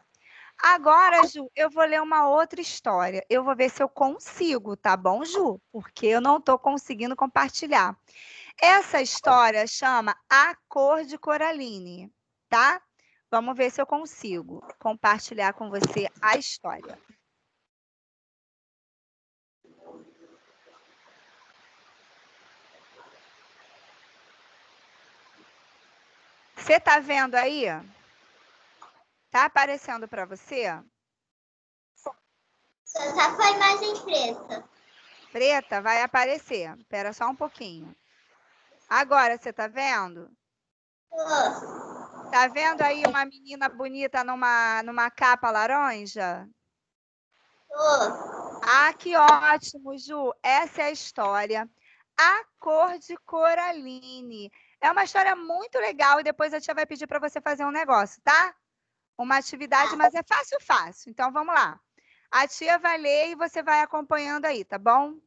Agora, Ju, eu vou ler uma outra história. Eu vou ver se eu consigo, tá bom, Ju? Porque eu não estou conseguindo compartilhar. Essa história chama A Cor de Coraline, tá? Vamos ver se eu consigo compartilhar com você a história. Você tá vendo aí? Tá aparecendo para você? Só tá com a imagem preta. Preta vai aparecer. Espera só um pouquinho. Agora, você tá vendo? Tá vendo aí uma menina bonita numa capa laranja? Ah, que ótimo, Ju. Essa é a história. A Cor de Coraline. É uma história muito legal e depois a tia vai pedir para você fazer um negócio, tá? Uma atividade, mas é fácil, fácil. Então, vamos lá. A tia vai ler e você vai acompanhando aí, tá bom?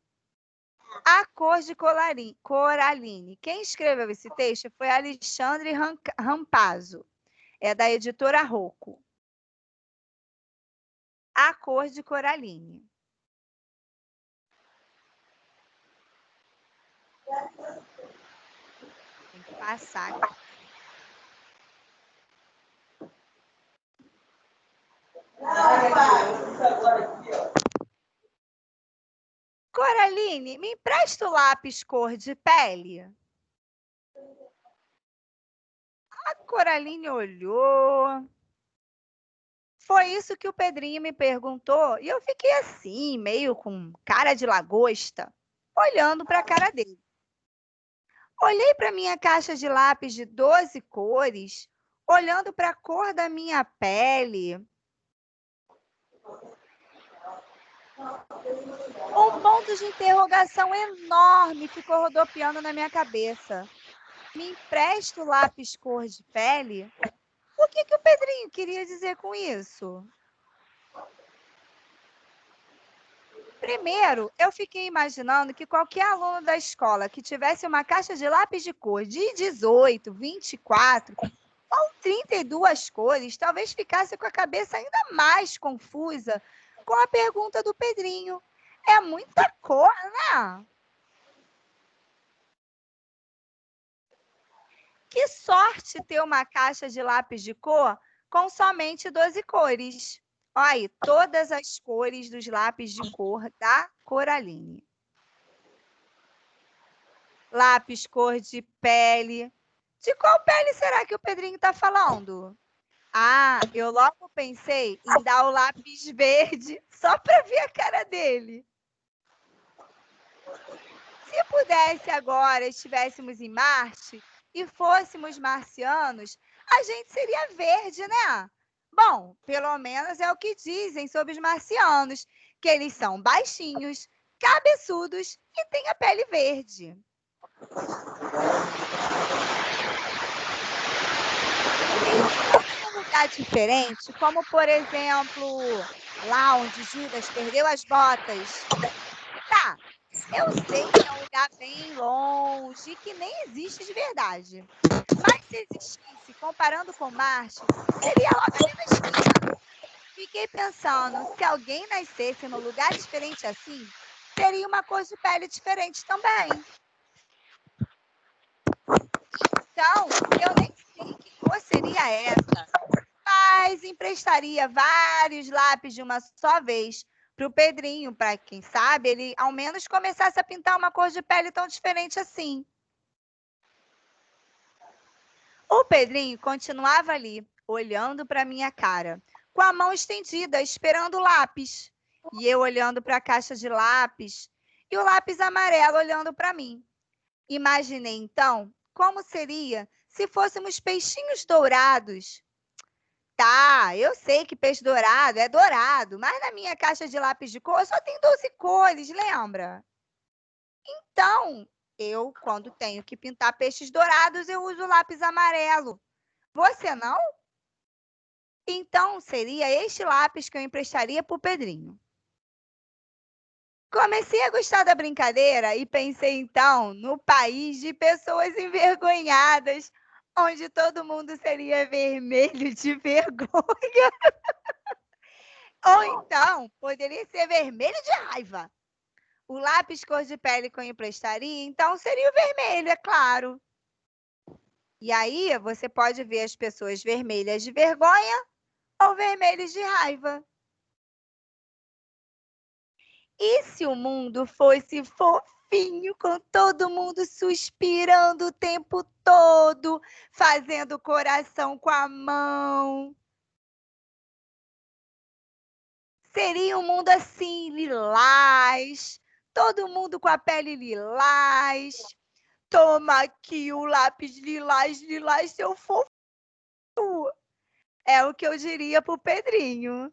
A Cor de Coraline. Quem escreveu esse texto foi Alexandre Rampazzo. É da editora Rocco. A Cor de Coraline. Tem que passar aqui. Coraline, me empresta o lápis cor de pele? A Coraline olhou. Foi isso que o Pedrinho me perguntou e eu fiquei assim, meio com cara de lagosta, olhando para a cara dele. Olhei para minha caixa de lápis de 12 cores, olhando para a cor da minha pele. Um ponto de interrogação enorme ficou rodopiando na minha cabeça. Me empresta o lápis cor de pele? O que o Pedrinho queria dizer com isso? Primeiro, eu fiquei imaginando que qualquer aluno da escola que tivesse uma caixa de lápis de cor de 18, 24 ou 32 cores, talvez ficasse com a cabeça ainda mais confusa com a pergunta do Pedrinho. É muita cor, né? Que sorte ter uma caixa de lápis de cor com somente 12 cores. Olha aí, todas as cores dos lápis de cor da Coraline. Lápis cor de pele. De qual pele será que o Pedrinho está falando? Ah, eu logo pensei em dar o lápis verde só para ver a cara dele. Se pudesse agora, estivéssemos em Marte e fôssemos marcianos, a gente seria verde, né? Bom, pelo menos é o que dizem sobre os marcianos, que eles são baixinhos, cabeçudos e têm a pele verde. Em um lugar diferente, como, por exemplo, lá onde Judas perdeu as botas. Tá, eu sei que é um lugar bem longe, que nem existe de verdade. Mas se existisse, comparando com Marte, seria logo ali na esquina. Fiquei pensando, se alguém nascesse num lugar diferente assim, teria uma cor de pele diferente também. Então, eu nem sei que cor seria essa, mas emprestaria vários lápis de uma só vez para o Pedrinho, para quem sabe ele ao menos começasse a pintar uma cor de pele tão diferente assim. O Pedrinho continuava ali, olhando para minha cara, com a mão estendida, esperando o lápis. E eu olhando para a caixa de lápis e o lápis amarelo olhando para mim. Imaginei, então, como seria se fôssemos peixinhos dourados. Tá, eu sei que peixe dourado é dourado, mas na minha caixa de lápis de cor só tem 12 cores, lembra? Então, eu, quando tenho que pintar peixes dourados, eu uso lápis amarelo. Você não? Então, seria este lápis que eu emprestaria para o Pedrinho. Comecei a gostar da brincadeira e pensei, então, no país de pessoas envergonhadas, onde todo mundo seria vermelho de vergonha. Ou então, poderia ser vermelho de raiva. O lápis cor de pele que eu emprestaria, então, seria o vermelho, é claro. E aí, você pode ver as pessoas vermelhas de vergonha ou vermelhos de raiva. E se o mundo fosse fofinho, com todo mundo suspirando o tempo todo, fazendo coração com a mão? Seria um mundo assim, lilás, todo mundo com a pele lilás. Toma aqui o lápis lilás, lilás, seu fofo. É o que eu diria pro Pedrinho.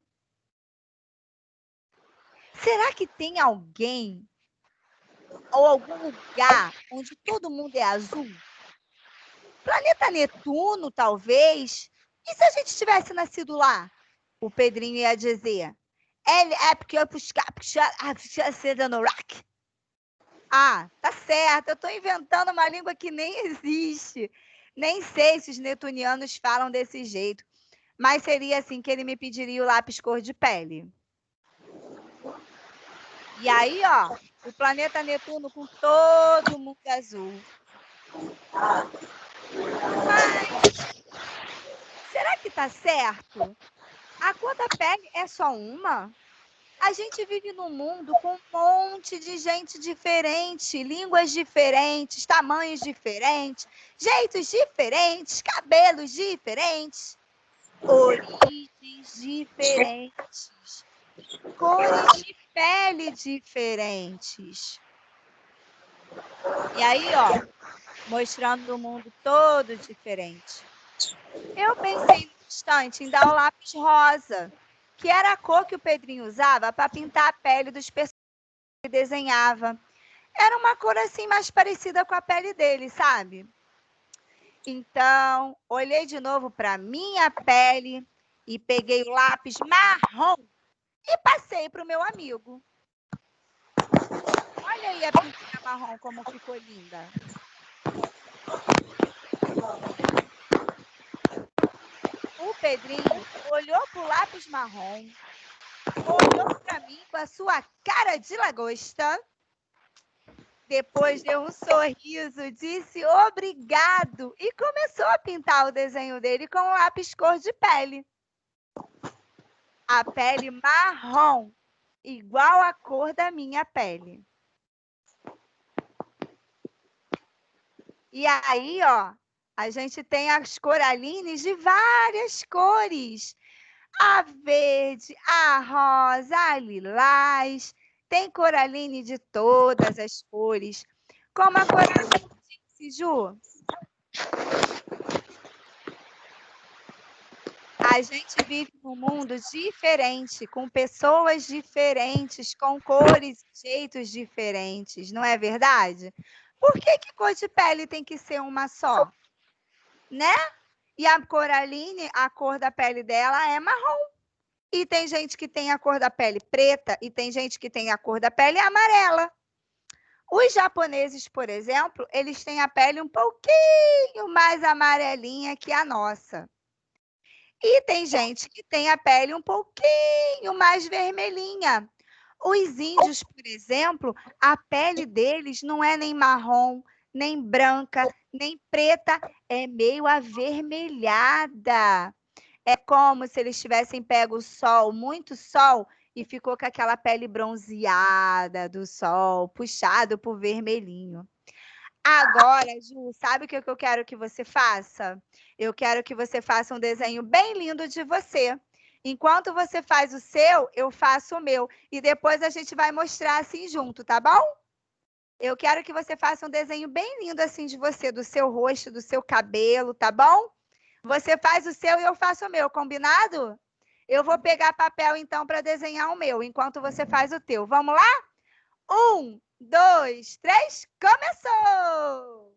Será que tem alguém ou algum lugar onde todo mundo é azul? Planeta Netuno, talvez. E se a gente tivesse nascido lá? O Pedrinho ia dizer. Ele é porque eu puxar no rock. Ah, tá certo. Eu estou inventando uma língua que nem existe. Nem sei se os netunianos falam desse jeito. Mas seria assim que ele me pediria o lápis cor de pele. E aí, ó, o planeta Netuno com todo mundo azul. Mas será que tá certo? A cor da pele é só uma? A gente vive num mundo com um monte de gente diferente, línguas diferentes, tamanhos diferentes, jeitos diferentes, cabelos diferentes, origens diferentes, cores de pele diferentes. E aí, ó, mostrando o mundo todo diferente. Eu pensei no instante em dar o lápis rosa, que era a cor que o Pedrinho usava para pintar a pele dos personagens que ele desenhava. Era uma cor assim mais parecida com a pele dele, sabe? Então, olhei de novo para minha pele e peguei o lápis marrom e passei para o meu amigo. Olha aí a pintura marrom como ficou linda. O Pedrinho olhou para o lápis marrom, olhou para mim com a sua cara de lagosta, depois deu um sorriso, disse obrigado e começou a pintar o desenho dele com o lápis cor de pele. A pele marrom, igual a cor da minha pele. E aí, ó, a gente tem as coralines de várias cores. A verde, a rosa, a lilás. Tem coraline de todas as cores. Como a coraline disse, Ju. A gente vive num mundo diferente, com pessoas diferentes, com cores e jeitos diferentes, não é verdade? Por que cor de pele tem que ser uma só? Né? E a Coraline, a cor da pele dela é marrom. E tem gente que tem a cor da pele preta e tem gente que tem a cor da pele amarela. Os japoneses, por exemplo, eles têm a pele um pouquinho mais amarelinha que a nossa. E tem gente que tem a pele um pouquinho mais vermelhinha. Os índios, por exemplo, a pele deles não é nem marrom, nem branca, nem preta, é meio avermelhada. É como se eles tivessem pego o sol, muito sol, e ficou com aquela pele bronzeada do sol, puxado por vermelhinho. Agora, Ju, sabe o que eu quero que você faça? Eu quero que você faça um desenho bem lindo de você. Enquanto você faz o seu, eu faço o meu. E depois a gente vai mostrar assim junto, tá bom? Eu quero que você faça um desenho bem lindo assim de você, do seu rosto, do seu cabelo, tá bom? Você faz o seu e eu faço o meu, combinado? Eu vou pegar papel então para desenhar o meu, enquanto você faz o teu. Vamos lá? 1, 2, 3, começou!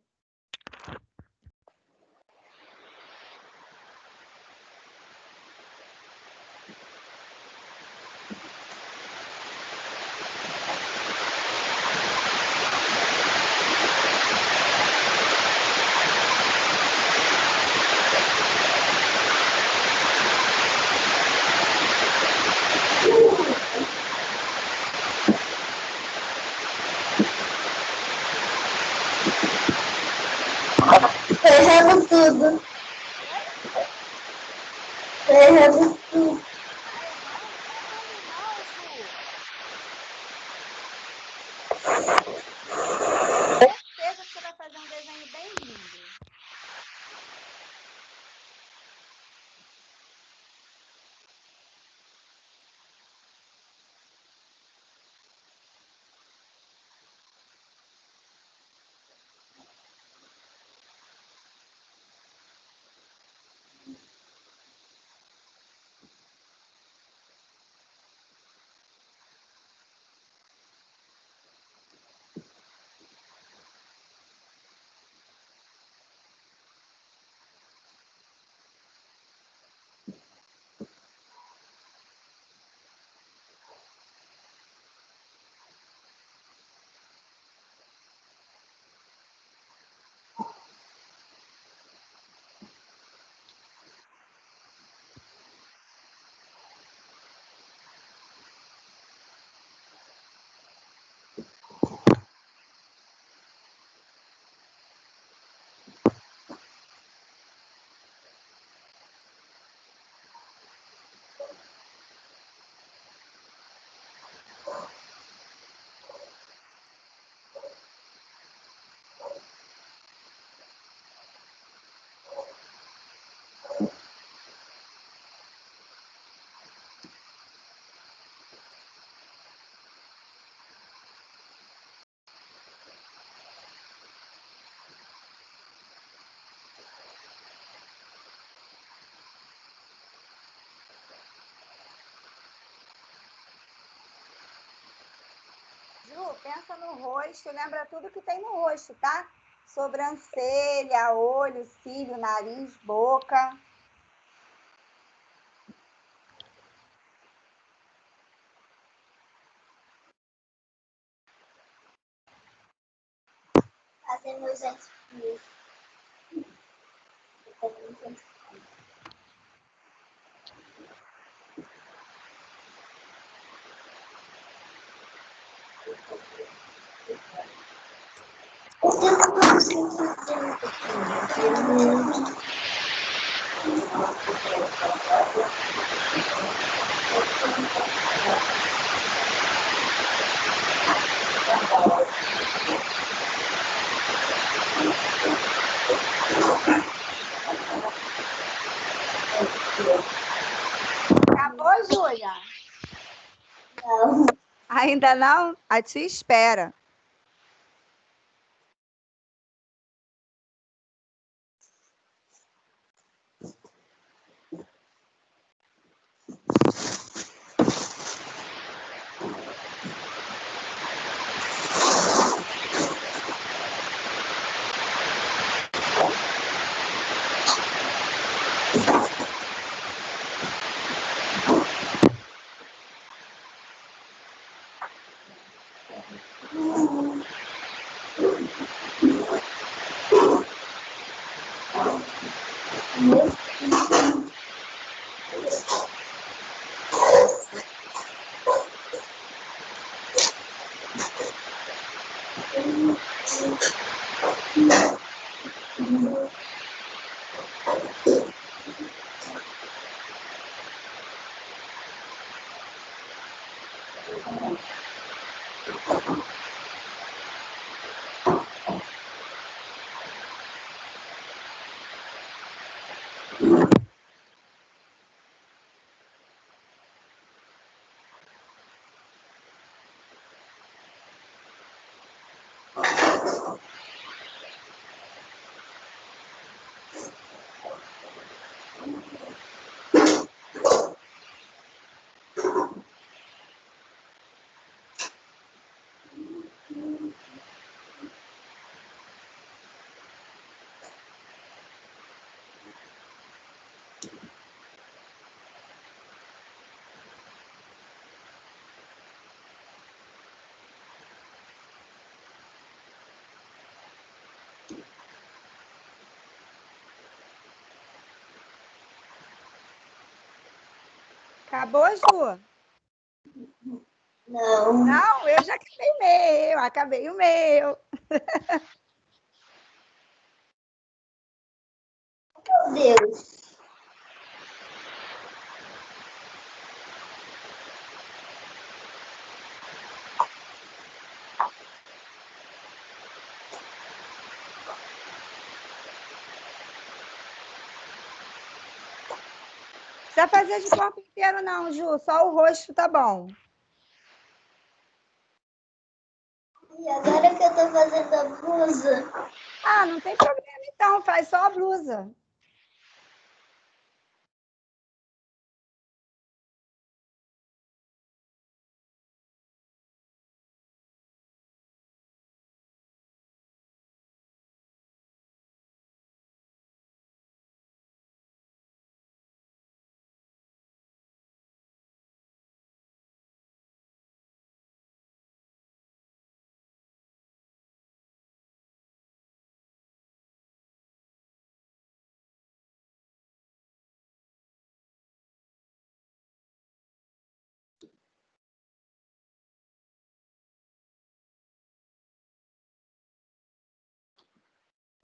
Erramos tudo. Erramos tudo. Certeza que você vai fazer um desenho bem lindo. Ju, pensa no rosto, lembra tudo que tem no rosto, tá? Sobrancelha, olho, cílio, nariz, boca. Fazemos antes disso. Acabou, Júlia? Não. Ainda não? A tia espera. Acabou, Ju? Não. Não, eu já acabei o meu. Acabei o meu. Meu Deus. Não precisa fazer de corpo inteiro, não, Ju. Só o rosto tá bom. E agora que eu tô fazendo a blusa? Ah, não tem problema, então. Faz só a blusa.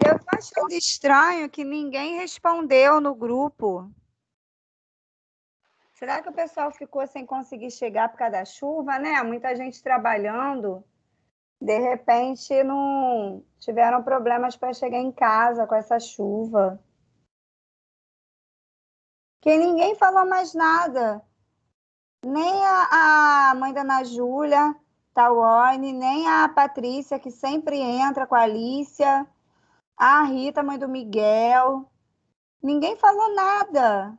Eu tô achando estranho que ninguém respondeu no grupo. Será que o pessoal ficou sem conseguir chegar por causa da chuva, né? Muita gente trabalhando. De repente, não tiveram problemas para chegar em casa com essa chuva. Que ninguém falou mais nada. Nem a mãe da Ana Júlia, Tawane, nem a Patrícia, que sempre entra com a Alicia, a Rita, mãe do Miguel. Ninguém falou nada.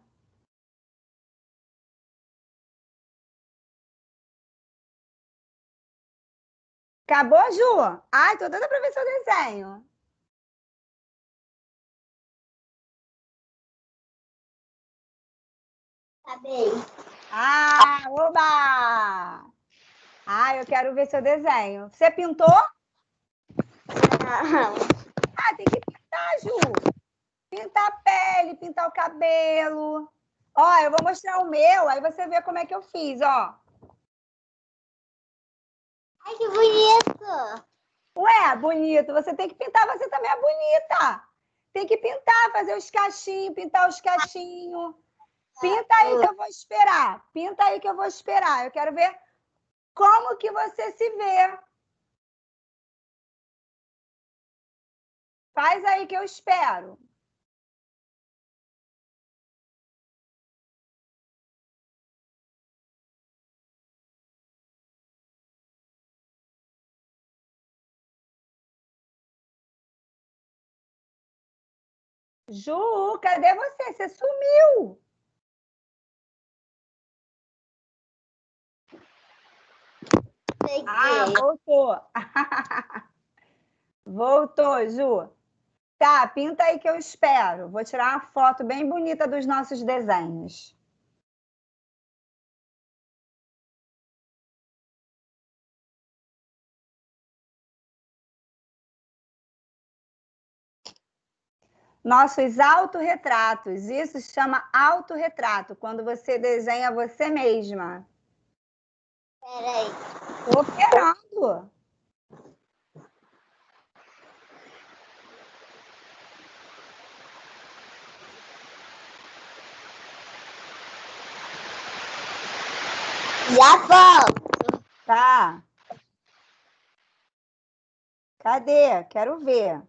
Acabou, Ju? Ai, tô doida pra ver seu desenho. Acabei. Ah, oba! Ah, eu quero ver seu desenho. Você pintou? Não. Ah, tem que pintar, Ju. Pintar a pele, pintar o cabelo. Ó, eu vou mostrar o meu, aí você vê como é que eu fiz, ó. Ai, que bonito. Ué, bonito, você tem que pintar, você também é bonita. Tem que pintar, fazer os cachinhos, pintar os cachinhos. Pinta aí que eu vou esperar. Pinta aí que eu vou esperar. Eu quero ver como que você se vê. Faz aí que eu espero. Ju, cadê você? Você sumiu. Ah, Peguei. voltou. Voltou, Ju. Tá, pinta aí que eu espero. Vou tirar uma foto bem bonita dos nossos desenhos. Nossos autorretratos. Isso se chama autorretrato, quando você desenha você mesma. Peraí. Tô esperando. Já volto. Tá. Cadê? Quero ver.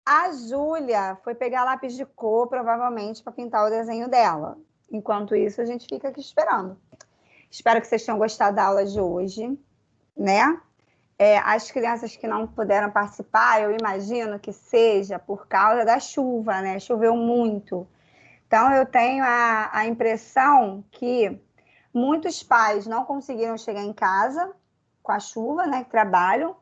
A Júlia foi pegar lápis de cor, provavelmente, para pintar o desenho dela. Enquanto isso, a gente fica aqui esperando. Espero que vocês tenham gostado da aula de hoje, né? As crianças que não puderam participar, eu imagino que seja por causa da chuva, né? Choveu muito. Então, eu tenho a impressão que muitos pais não conseguiram chegar em casa com a chuva, né? Que trabalham,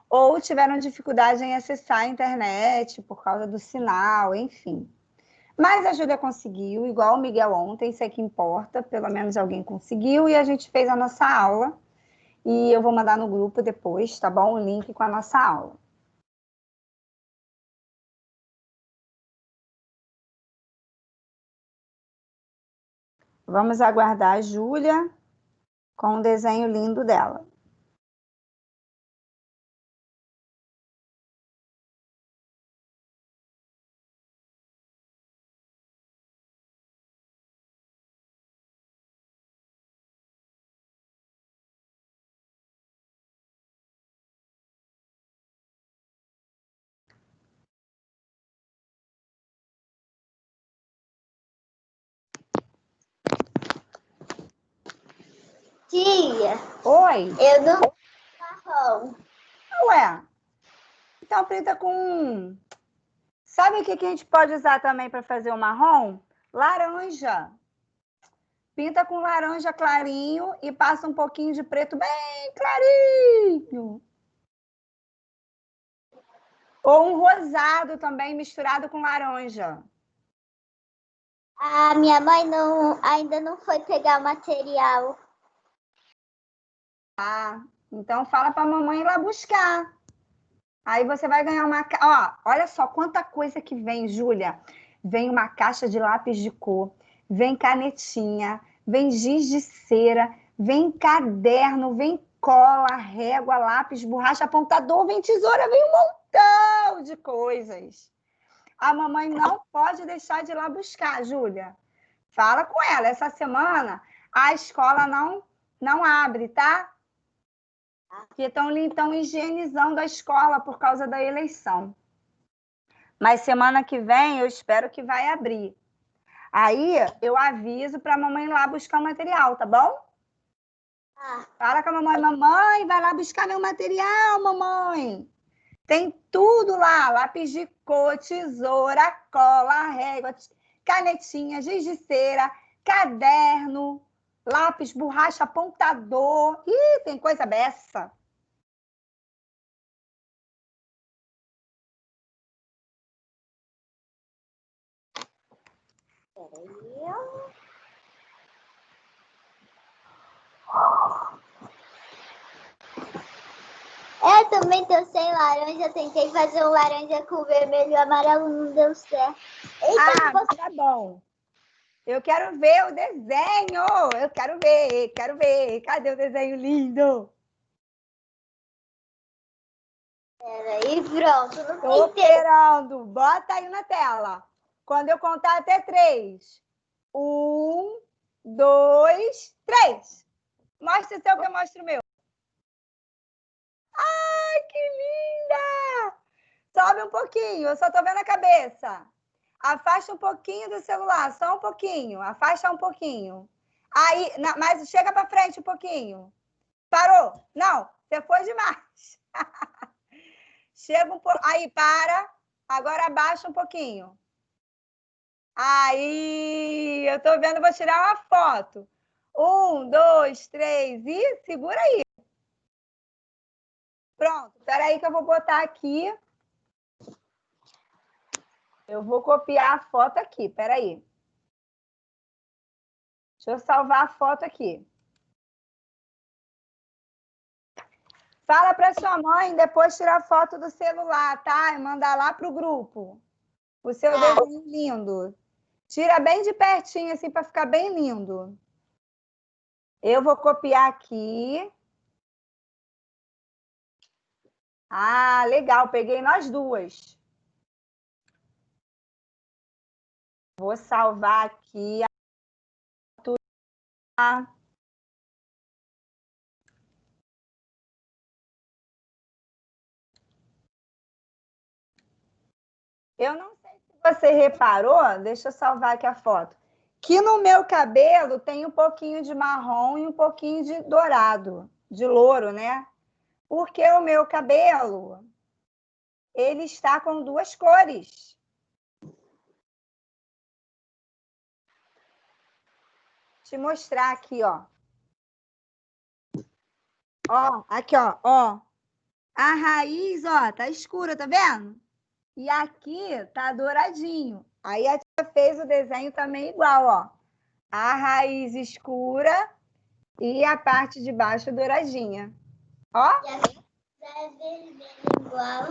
ou tiveram dificuldade em acessar a internet por causa do sinal, enfim. Mas a Júlia conseguiu, igual o Miguel ontem, isso é que importa, pelo menos alguém conseguiu, e a gente fez a nossa aula. E eu vou mandar no grupo depois, tá bom? O link com a nossa aula. Vamos aguardar a Júlia com o desenho lindo dela. Tia, Oi? eu não tenho marrom. Ué, então pinta com... Sabe o que a gente pode usar também para fazer o marrom? Laranja. Pinta com laranja clarinho e passa um pouquinho de preto bem clarinho. Ou um rosado também misturado com laranja. A minha mãe ainda não foi pegar o material. Ah, então fala para a mamãe ir lá buscar. Aí você vai ganhar uma... Ó, olha só quanta coisa que vem, Júlia. Vem uma caixa de lápis de cor, vem canetinha, vem giz de cera, vem caderno, vem cola, régua, lápis, borracha, apontador, vem tesoura, vem um montão de coisas. A mamãe não pode deixar de ir lá buscar, Júlia. Fala com ela. Essa semana a escola não abre, tá? Que estão higienizando a escola por causa da eleição. Mas semana que vem eu espero que vai abrir. Aí eu aviso para a mamãe ir lá buscar o material, tá bom? Fala com a mamãe, mamãe, vai lá buscar meu material, mamãe. Tem tudo lá, lápis de cor, tesoura, cola, régua, canetinha, giz de cera, caderno, lápis, borracha, apontador. Ih, tem coisa beça. Eu também tô sem laranja, tentei fazer um laranja com vermelho e amarelo, não deu certo. Eita, Tá bom. Eu quero ver o desenho. Eu quero ver, quero ver. Cadê o desenho lindo? Peraí, pronto. Tô esperando. Bota aí na tela. Quando eu contar até 3. 1, 2, 3. Mostra o seu que eu mostro o meu. Ai, que linda! Sobe um pouquinho, eu só tô vendo a cabeça. Afasta um pouquinho do celular, só um pouquinho. Afasta um pouquinho. Aí, mas chega para frente um pouquinho. Parou? Não, você foi demais. Chega um pouco. Aí, para. Agora abaixa um pouquinho. Aí, eu tô vendo, vou tirar uma foto. 1, 2, 3 e segura aí. Pronto, espera aí que eu vou botar aqui. Eu vou copiar a foto aqui, espera aí. Deixa eu salvar a foto aqui. Fala para sua mãe depois tirar foto do celular, tá? E mandar lá pro grupo. O seu desenho lindo. Tira bem de pertinho, assim, para ficar bem lindo. Eu vou copiar aqui. Ah, legal. Peguei nós duas. Vou salvar aqui. Eu não sei se você reparou, deixa eu salvar aqui a foto, que no meu cabelo tem um pouquinho de marrom e um pouquinho de dourado, de louro, né? Porque o meu cabelo, ele está com duas cores. Te mostrar aqui, ó. Ó, aqui, ó. A raiz, ó, tá escura, tá vendo? E aqui tá douradinho. Aí a tia fez o desenho também igual, ó. A raiz escura e a parte de baixo douradinha. Ó. E a minha é vermelha igual.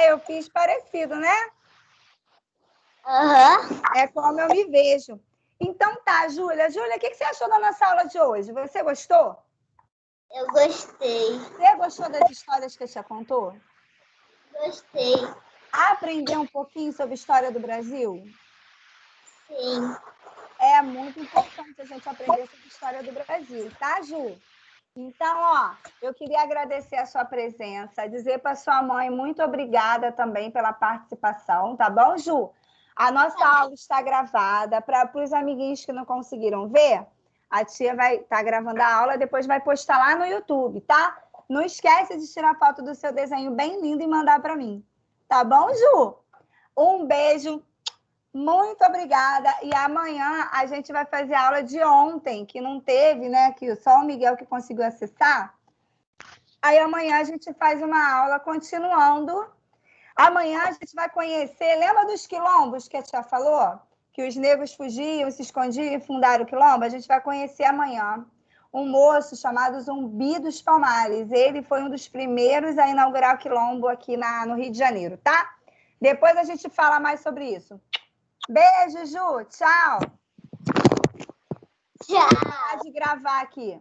Eu fiz parecido, né? Aham. É como eu me vejo. Então tá, Júlia. Júlia, o que você achou da nossa aula de hoje? Você gostou? Eu gostei. Você gostou das histórias que a tia contou? Gostei. Aprendeu um pouquinho sobre a história do Brasil? Sim. É muito importante a gente aprender sobre a história do Brasil, tá, Ju? Então, ó, eu queria agradecer a sua presença, dizer para sua mãe muito obrigada também pela participação, tá bom, Ju? A nossa aula está gravada. Para os amiguinhos que não conseguiram ver, a tia vai estar gravando a aula, depois vai postar lá no YouTube, tá? Não esquece de tirar foto do seu desenho bem lindo e mandar para mim. Tá bom, Ju? Um beijo. Muito obrigada. E amanhã a gente vai fazer a aula de ontem, que não teve, né? Que só o Miguel que conseguiu acessar. Aí amanhã a gente faz uma aula continuando. Amanhã a gente vai conhecer. Lembra dos quilombos que a tia falou? Que os negros fugiam, se escondiam e fundaram o quilombo? A gente vai conhecer amanhã um moço chamado Zumbi dos Palmares. Ele foi um dos primeiros a inaugurar o quilombo aqui no Rio de Janeiro, tá? Depois a gente fala mais sobre isso. Beijo, Ju. Tchau. Tchau. Pode gravar aqui.